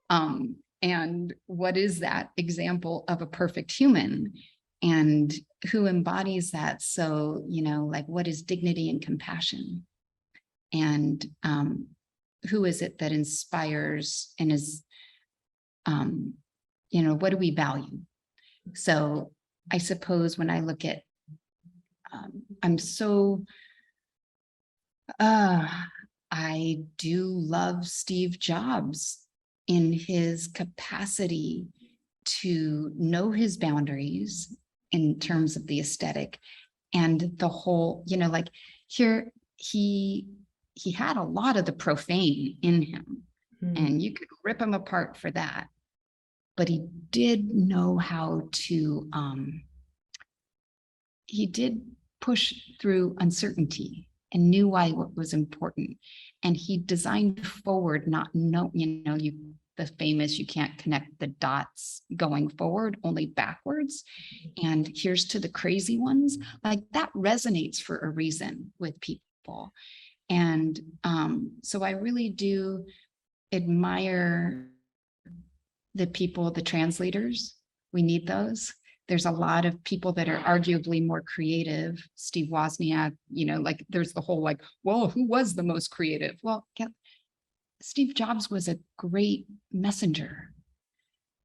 And what is that example of a perfect human? And who embodies that? So, like, what is dignity and compassion? And who is it that inspires and is, what do we value? So I suppose when I look at, I do love Steve Jobs in his capacity to know his boundaries in terms of the aesthetic and the whole, like here, he had a lot of the profane in him, and you could rip him apart for that. But he did know how to, he did push through uncertainty and knew why what was important. And he designed forward, the famous, you can't connect the dots going forward, only backwards. And here's to the crazy ones. Like, that resonates for a reason with people. And so I really do admire the people, the translators. We need those. There's a lot of people that are arguably more creative. Steve Wozniak, like, there's the whole well, who was the most creative? Well, Steve Jobs was a great messenger.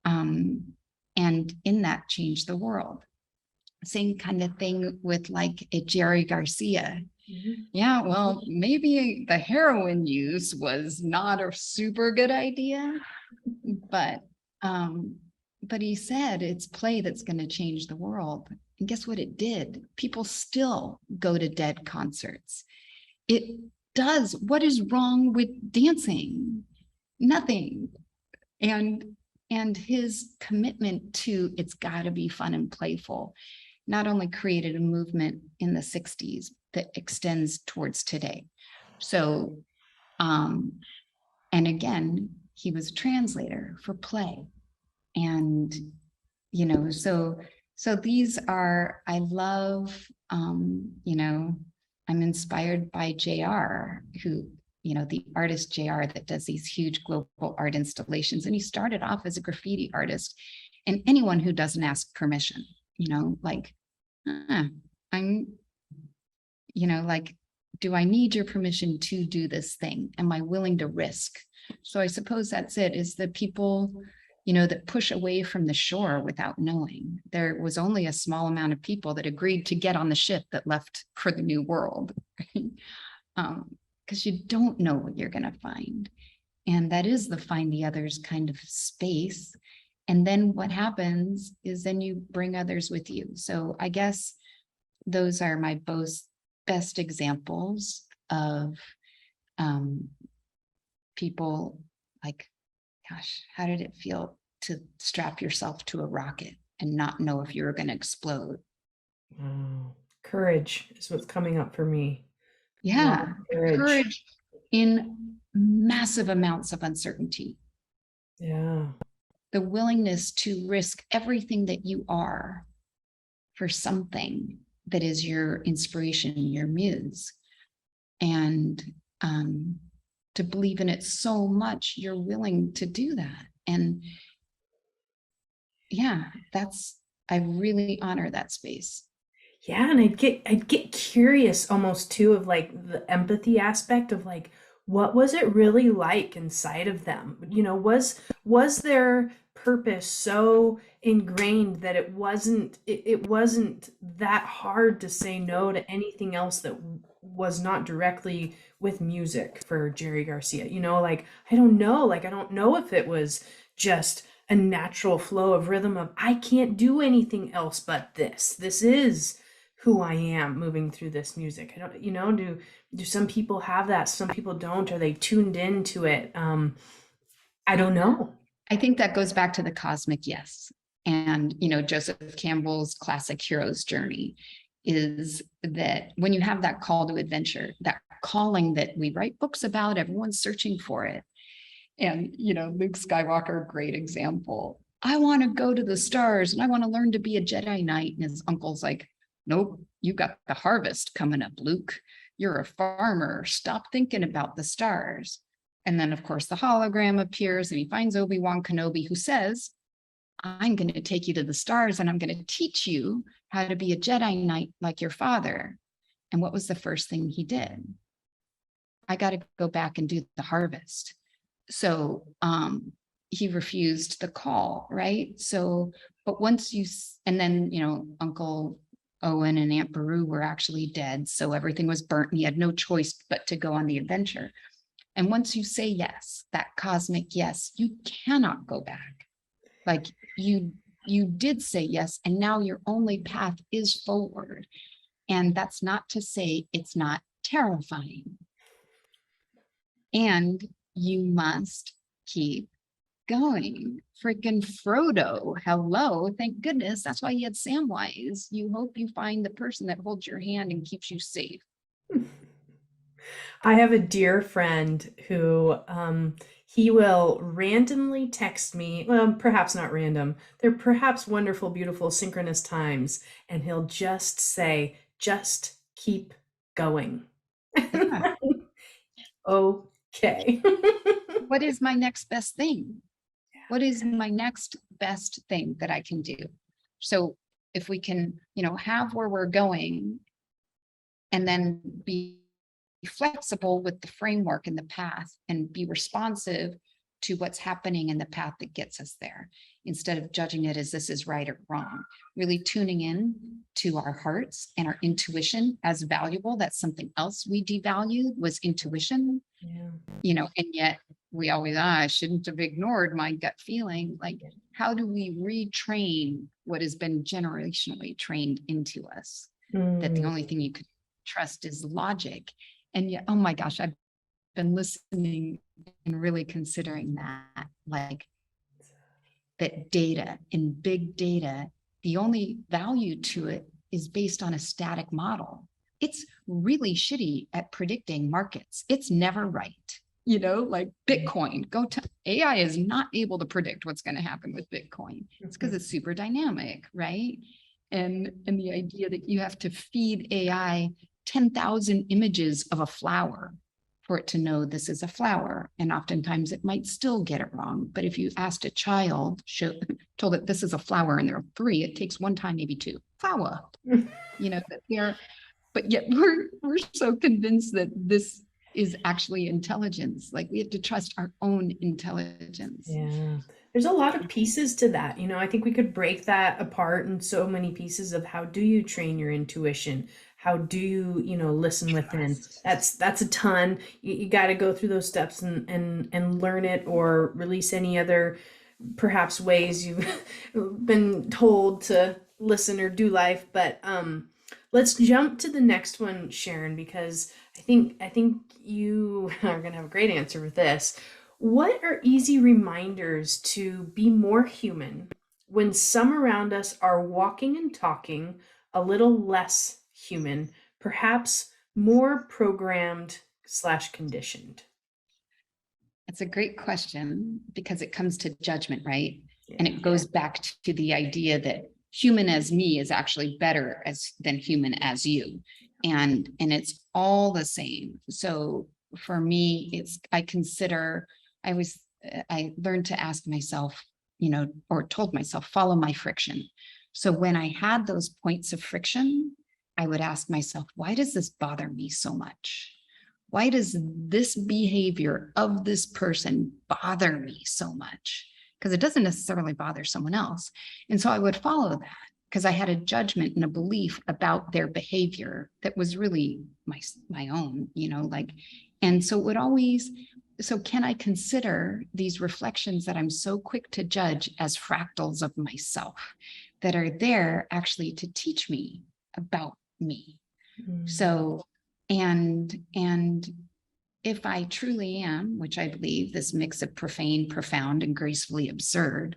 And in that changed the world. Same kind of thing with a Jerry Garcia. Yeah, well, maybe the heroin use was not a super good idea, but he said it's play that's going to change the world. And guess what it did? People still go to Dead concerts. It does. What is wrong with dancing? Nothing. And his commitment to it's got to be fun and playful not only created a movement in the 60s that extends towards today. So, and again, he was a translator for play. And, so these are, I love, I'm inspired by JR, who, the artist JR that does these huge global art installations. And he started off as a graffiti artist. And anyone who doesn't ask permission, I'm, do I need your permission to do this thing? Am I willing to risk? So I suppose that's it, is the people, that push away from the shore without knowing. There was only a small amount of people that agreed to get on the ship that left for the new world, right? Because you don't know what you're going to find. And that is the find the others kind of space. And then what happens is then you bring others with you. So I guess those are my best examples of people like, gosh, how did it feel to strap yourself to a rocket and not know if you were going to explode? Courage is what's coming up for me. Yeah, courage in massive amounts of uncertainty. Yeah. The willingness to risk everything that you are for something that is your inspiration, your muse. And to believe in it so much, you're willing to do that. And yeah, I really honor that space. Yeah, and I'd get curious almost too of like the empathy aspect of like what was it really like inside of them? Was their purpose so ingrained that it wasn't that hard to say no to anything else that was not directly with music for Jerry Garcia? Like I don't know if it was just a natural flow of rhythm of I can't do anything else but this. This is who I am moving through this music. I don't, do some people have that? Some people don't. Are they tuned into it? I don't know. I think that goes back to the cosmic yes. And, Joseph Campbell's classic hero's journey is that when you have that call to adventure, that calling that we write books about, everyone's searching for it. And, Luke Skywalker, great example. I want to go to the stars and I want to learn to be a Jedi Knight. And his uncle's like, nope, you got the harvest coming up, Luke. You're a farmer. Stop thinking about the stars. And then, of course, the hologram appears and he finds Obi-Wan Kenobi, who says, I'm going to take you to the stars and I'm going to teach you how to be a Jedi Knight like your father. And what was the first thing he did? I got to go back and do the harvest. So he refused the call, right? So, but once and then, Uncle Owen and Aunt Beru were actually dead. So everything was burnt and he had no choice but to go on the adventure. And once you say yes, that cosmic yes, you cannot go back. Like you did say yes, and now your only path is forward. And that's not to say it's not terrifying. And you must keep going. Freaking Frodo, hello, thank goodness. That's why he had Samwise. You hope you find the person that holds your hand and keeps you safe. I have a dear friend who he will randomly text me, well, perhaps not random. They're perhaps wonderful, beautiful, synchronous times, and he'll just say, just keep going. Yeah. Okay. What is my next best thing? What is my next best thing that I can do? So if we can, have where we're going and then be flexible with the framework and the path and be responsive to what's happening in the path that gets us there, instead of judging it as this is right or wrong, really tuning in to our hearts and our intuition as valuable. That's something else we devalued, was intuition. Yeah. And yet we always, I shouldn't have ignored my gut feeling. Like, how do we retrain what has been generationally trained into us? That the only thing you could trust is logic. And yet, oh my gosh, I've been listening and really considering that, like that data and big data, the only value to it is based on a static model. It's really shitty at predicting markets. It's never right. Like Bitcoin, AI is not able to predict what's going to happen with Bitcoin. It's because it's super dynamic, right? And the idea that you have to feed AI 10,000 images of a flower for it to know this is a flower. And oftentimes it might still get it wrong. But if you asked a child, told it this is a flower and there are 3, it takes 1 time, maybe 2. Flower. But but yet we're so convinced that this is actually intelligence. Like we have to trust our own intelligence. Yeah. There's a lot of pieces to that. I think we could break that apart in so many pieces of how do you train your intuition? How do you, listen within? That's a ton. You got to go through those steps and learn it, or release any other perhaps ways you've been told to listen or do life. But let's jump to the next one, Sharon, because I think you are going to have a great answer with this. What are easy reminders to be more human when some around us are walking and talking a little less human, perhaps more programmed / conditioned? It's a great question because it comes to judgment, right? Yeah. And it goes back to the idea that human as me is actually better than human as you. And it's all the same. So for me, I learned to ask myself, or told myself, follow my friction. So when I had those points of friction, I would ask myself, why does this bother me so much? Why does this behavior of this person bother me so much? Because it doesn't necessarily bother someone else. And so I would follow that because I had a judgment and a belief about their behavior that was really my own, and so it would always, so can I consider these reflections that I'm so quick to judge as fractals of myself that are there actually to teach me about me? So, and if I truly am, which I believe, this mix of profane, profound, and gracefully absurd,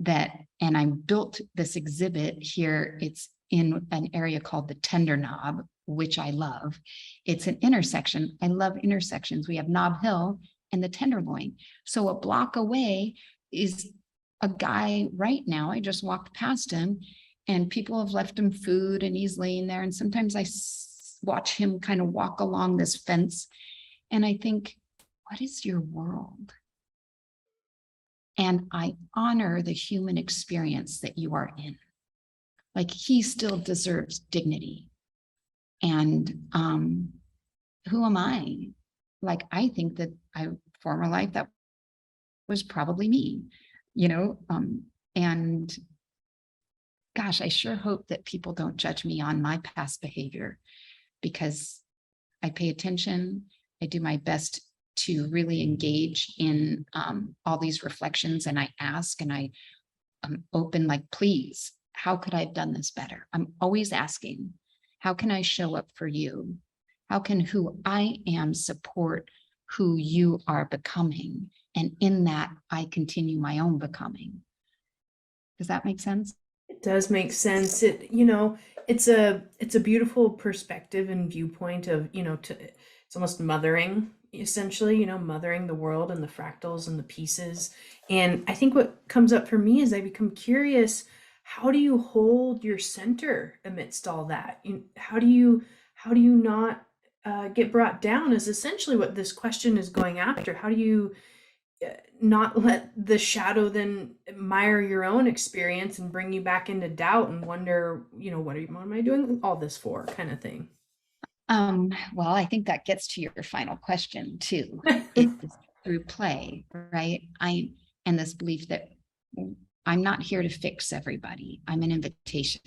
and I built this exhibit here, it's in an area called the tender knob, which I love. It's an intersection. I love intersections. We have Nob Hill and the Tenderloin. So a block away is a guy right now. I just walked past him and people have left him food and he's laying there. And sometimes I watch him kind of walk along this fence and I think, what is your world? And I honor the human experience that you are in. Like he still deserves dignity. And who am I? Like, I think that former life, that was probably me, and gosh, I sure hope that people don't judge me on my past behavior because I pay attention. I do my best to really engage in all these reflections, and I ask and I'm open, like, please, how could I have done this better? I'm always asking, how can I show up for you? How can who I am support who you are becoming? And in that, I continue my own becoming. Does that make sense? It does make sense. It's a beautiful perspective and viewpoint of, it's almost mothering, essentially, mothering the world and the fractals and the pieces. And I think what comes up for me is I become curious, how do you hold your center amidst all that? How do you not get brought down is essentially what this question is going after. How do you not let the shadow then mire your own experience and bring you back into doubt and wonder, what am I doing all this for, kind of thing? Well, I think that gets to your final question too. It's through play, right? And this belief that I'm not here to fix everybody. I'm an invitation.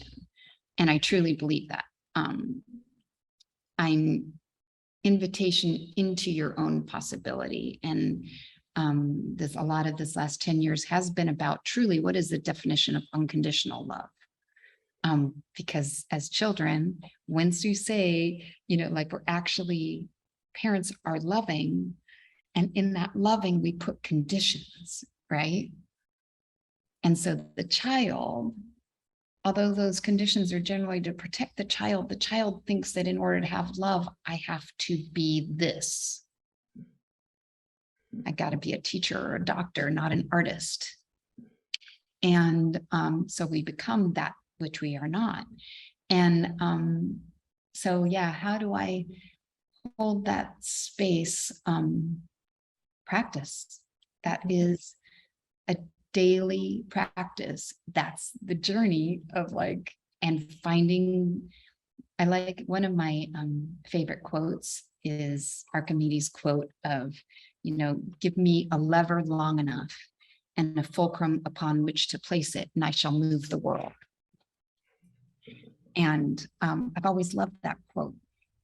And I truly believe that. I'm invitation into your own possibility. And a lot of this last 10 years has been about truly what is the definition of unconditional love? Because as children, once you say, like parents are loving, and in that loving, we put conditions, right? And so the child, although those conditions are generally to protect the child thinks that in order to have love, I have to be this. I got to be a teacher or a doctor, not an artist. And so we become that which we are not. And so, yeah, how do I hold that space? Practice. That is a daily practice. That's the journey of and finding I like one of my favorite quotes is Archimedes' quote of, give me a lever long enough and a fulcrum upon which to place it, and I shall move the world. And I've always loved that quote.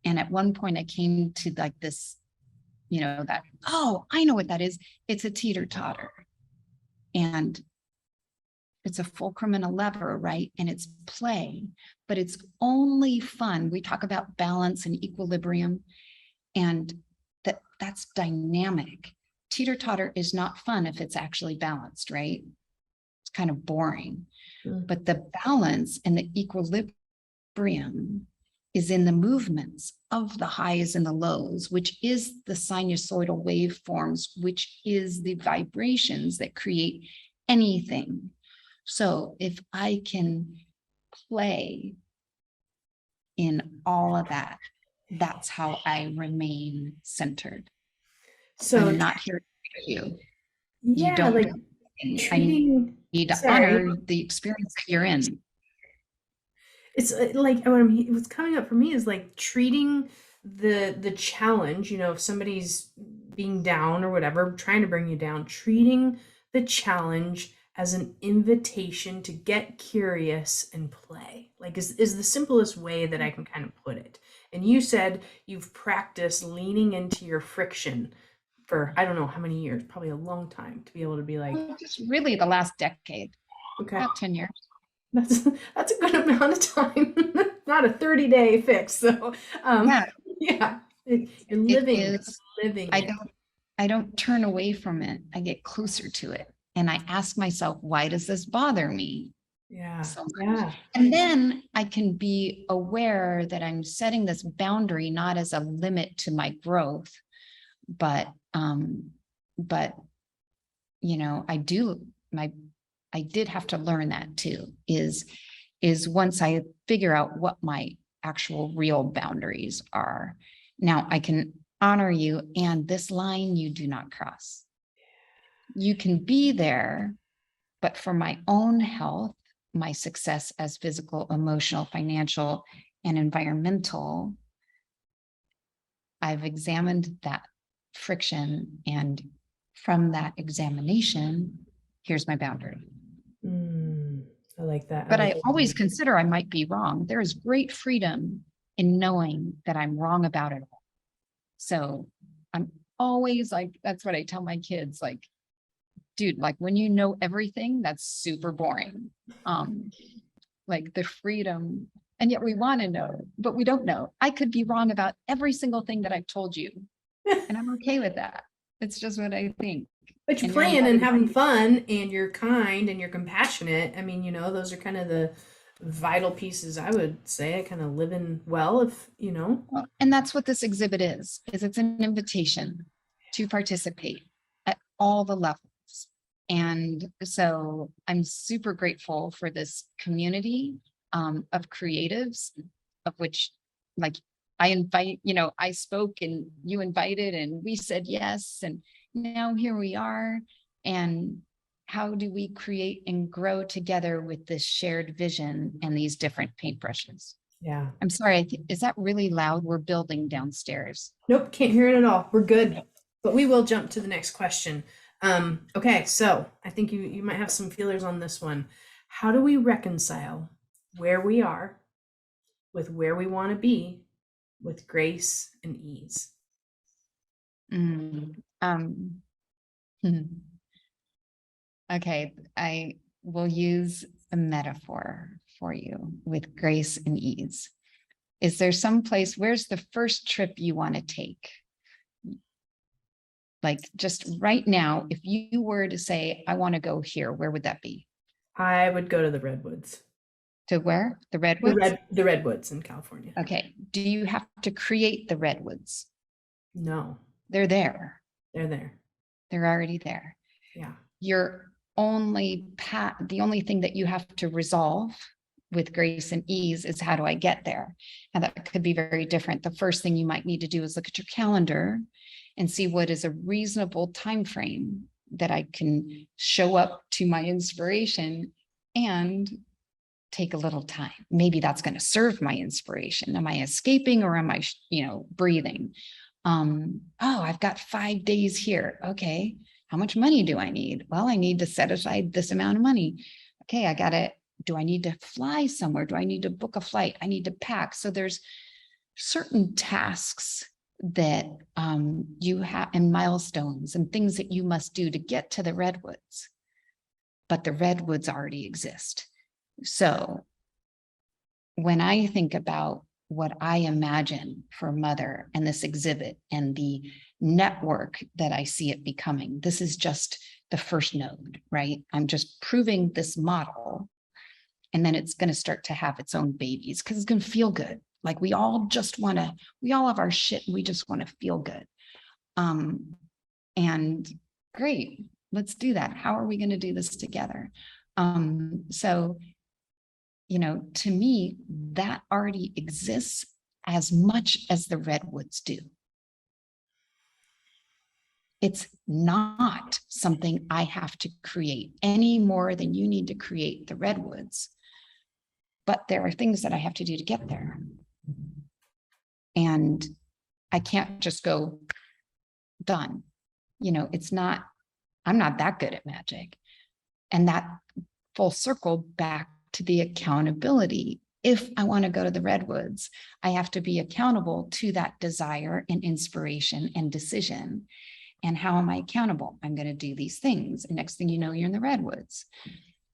And at one point I came to like this, that, oh, I know what that is. It's a teeter-totter. And it's a fulcrum and a lever, right? And it's play, but it's only fun. We talk about balance and equilibrium, and that's dynamic. Teeter-totter is not fun if it's actually balanced, right? It's kind of boring. But the balance and the equilibrium is in the movements of the highs and the lows, which is the sinusoidal waveforms, which is the vibrations that create anything. So if I can play in all of that, that's how I remain centered. So I'm not here to you. Yeah, you don't like treating. I need to honor the experience that you're in. It's like what's coming up for me is like treating the challenge. If somebody's being down or whatever, trying to bring you down, treating the challenge as an invitation to get curious and play, like is the simplest way that I can kind of put it. And you said you've practiced leaning into your friction for I don't know how many years, probably a long time, to be able to be like, just really the last decade. Okay, about 10 years. That's a good amount of time. Not a 30-day fix. So yeah, you're living. I don't turn away from it. I get closer to it. And I ask myself, why does this bother me? So much? And then I can be aware that I'm setting this boundary not as a limit to my growth, but I did have to learn that too, is once I figure out what my actual real boundaries are. Now I can honor you, and this line you do not cross. You can be there, but for my own health, my success as physical, emotional, financial, and environmental, I've examined that friction, and from that examination, here's my boundary. I like that. But I always consider I might be wrong. There is great freedom in knowing that I'm wrong about it all. So I'm always like, that's what I tell my kids, like, dude, like when you know everything, that's super boring. Like the freedom, and yet we want to know, but we don't know. I could be wrong about every single thing that I've told you, and I'm okay with that. It's just what I think. But you're playing and having fun, and you're kind and you're compassionate. I mean, those are kind of the vital pieces, I would say. I kind of live in well, if Well, and that's what this exhibit is it's an invitation to participate at all the levels. And so I'm super grateful for this community of creatives, of which, like, I invite, I spoke and you invited and we said yes, and now here we are. And how do we create and grow together with this shared vision and these different paintbrushes? Yeah. I'm sorry, is that really loud? We're building downstairs. Nope, can't hear it at all. We're good. But we will jump to the next question. Okay, so I think you might have some feelers on this one. How do we reconcile where we are with where we want to be with grace and ease? Okay, I will use a metaphor for you with grace and ease. Is there some place, where's the first trip you want to take? Like just right now, if you were to say, I want to go here, where would that be? I would go to the Redwoods. To where? The Redwoods? The Redwoods in California. Okay. Do you have to create the Redwoods? No. They're there. They're there. They're already there. Yeah. The only thing that you have to resolve with grace and ease is, how do I get there? And that could be very different. The first thing you might need to do is look at your calendar and see what is a reasonable time frame that I can show up to my inspiration and take a little time. Maybe that's going to serve my inspiration. Am I escaping or am I, breathing? Oh, I've got 5 days here. Okay. How much money do I need? Well, I need to set aside this amount of money. Okay, do I need to fly somewhere? Do I need to book a flight? I need to pack. So there's certain tasks that you have, and milestones and things that you must do to get to the redwoods, but the redwoods already exist. So when I think about what I imagine for Mother and this exhibit and the network that I see it becoming, this is just the first node, right? I'm just proving this model, and then it's going to start to have its own babies because it's going to feel good. Like we all have our shit and we just want to feel good. And great, let's do that. How are we going to do this together? So, to me, that already exists as much as the redwoods do. It's not something I have to create any more than you need to create the redwoods. But there are things that I have to do to get there. And I can't just go done. I'm not that good at magic. And that full circle back to the accountability. If I want to go to the redwoods, I have to be accountable to that desire and inspiration and decision. And how am I accountable? I'm going to do these things. And next thing you know, you're in the redwoods.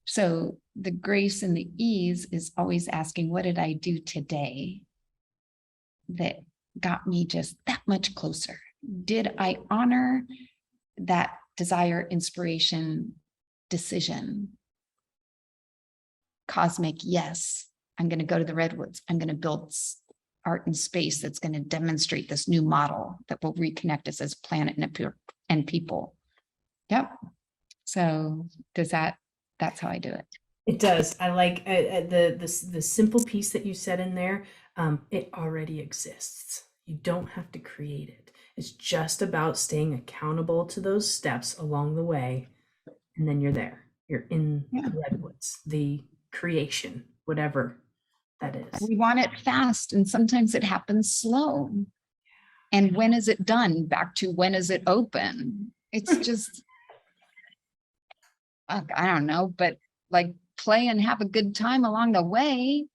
So the grace and the ease is always asking, what did I do today that got me just that much closer? Did I honor that desire, inspiration, decision? Cosmic, yes. I'm going to go to the redwoods. I'm going to build art and space that's going to demonstrate this new model that will reconnect us as planet and people. Yep. So that's how I do it. It does. I like the simple piece that you said in there. It already exists. You don't have to create it. It's just about staying accountable to those steps along the way. And then you're there. You're in the redwoods, the creation, whatever that is. We want it fast, and sometimes it happens slow. And when is it done? Back to when is it open? It's just, I don't know, but like play and have a good time along the way.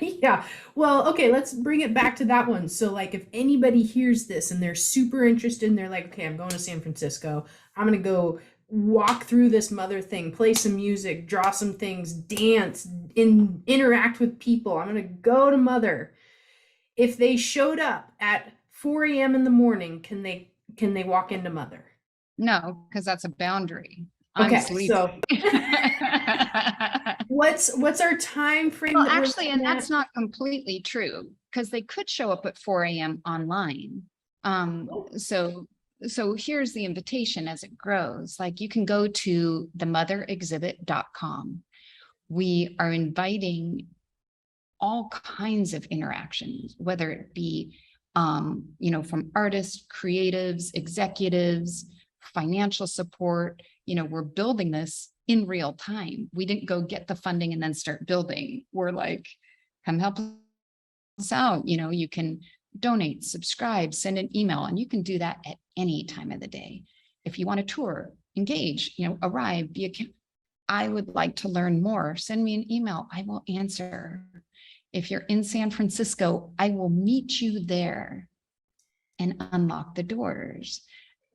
Yeah. Well, okay, let's bring it back to that one. So like if anybody hears this and they're super interested and they're like, okay, I'm going to San Francisco. I'm going to go walk through this Mother thing, play some music, draw some things, dance, interact with people. I'm going to go to Mother. If they showed up at 4 a.m. in the morning, can they walk into Mother? No, because that's a boundary. Okay, so what's our time frame? Well, actually, and that's not completely true, because they could show up at 4 a.m. online. So here's the invitation as it grows. Like you can go to themotherexhibit.com. We are inviting all kinds of interactions, whether it be, from artists, creatives, executives, financial support. We're building this in real time. We didn't go get the funding and then start building. We're like, come help us out. You can donate, subscribe, send an email, and you can do that at any time of the day. If you want to tour, engage, arrive, I would like to learn more. Send me an email. I will answer. If you're in San Francisco, I will meet you there and unlock the doors.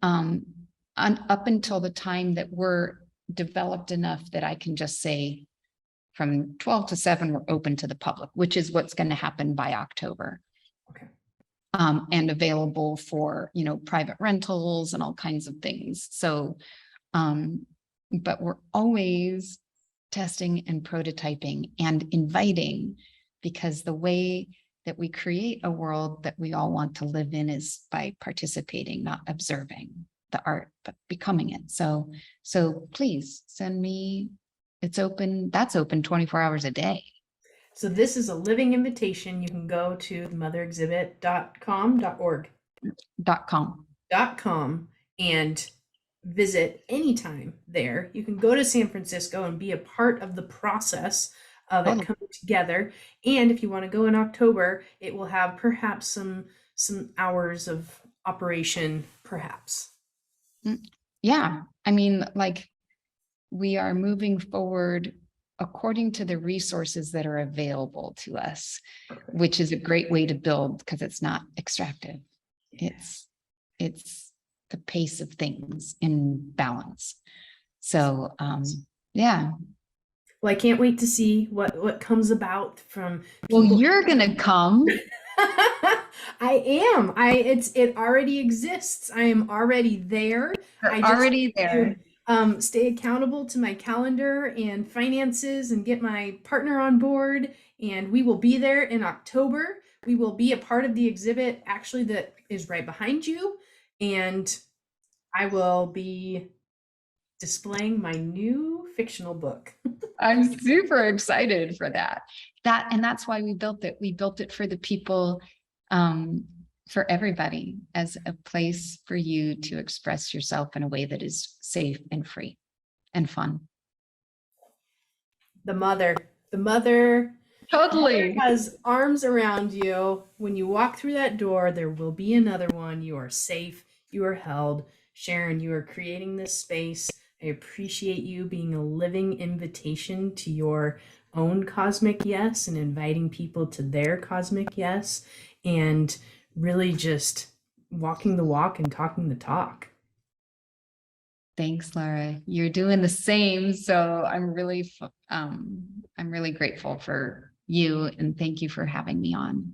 Up until the time that we're developed enough that I can just say from 12 to 7, we're open to the public, which is what's going to happen by October. Okay. And available for, private rentals and all kinds of things. So, but we're always testing and prototyping and inviting, because the way that we create a world that we all want to live in is by participating, not observing the art, but becoming it. So please send me, it's open, that's open 24 hours a day. So this is a living invitation. You can go to themotherexhibit.com.org. .com and visit anytime there. You can go to San Francisco and be a part of the process of it Totally. coming together. And if you want to go in October, it will have perhaps some hours of operation, perhaps. Yeah. I mean, like, we are moving forward according to the resources that are available to us, Perfect. which is a great way to build because it's not extractive. Yeah. It's the pace of things in balance. So yeah. Well, I can't wait to see what comes about from Well, people. you're gonna come. I am. It already exists. I am already there. You're I just already need there. to stay accountable to my calendar and finances and get my partner on board. And we will be there in October. We will be a part of the exhibit actually that is right behind you. And I will be displaying my new fictional book. I'm super excited for that. And that's why we built it. We built it for the people, for everybody, as a place for you to express yourself in a way that is safe and free and fun. The mother Totally. has arms around you. When you walk through that door, there will be another one. You are safe. You are held. Sharon, you are creating this space. I appreciate you being a living invitation to your own cosmic yes and inviting people to their cosmic yes, and really just walking the walk and talking the talk. Thanks, Laura. You're doing the same. So I'm really grateful for you, and thank you for having me on.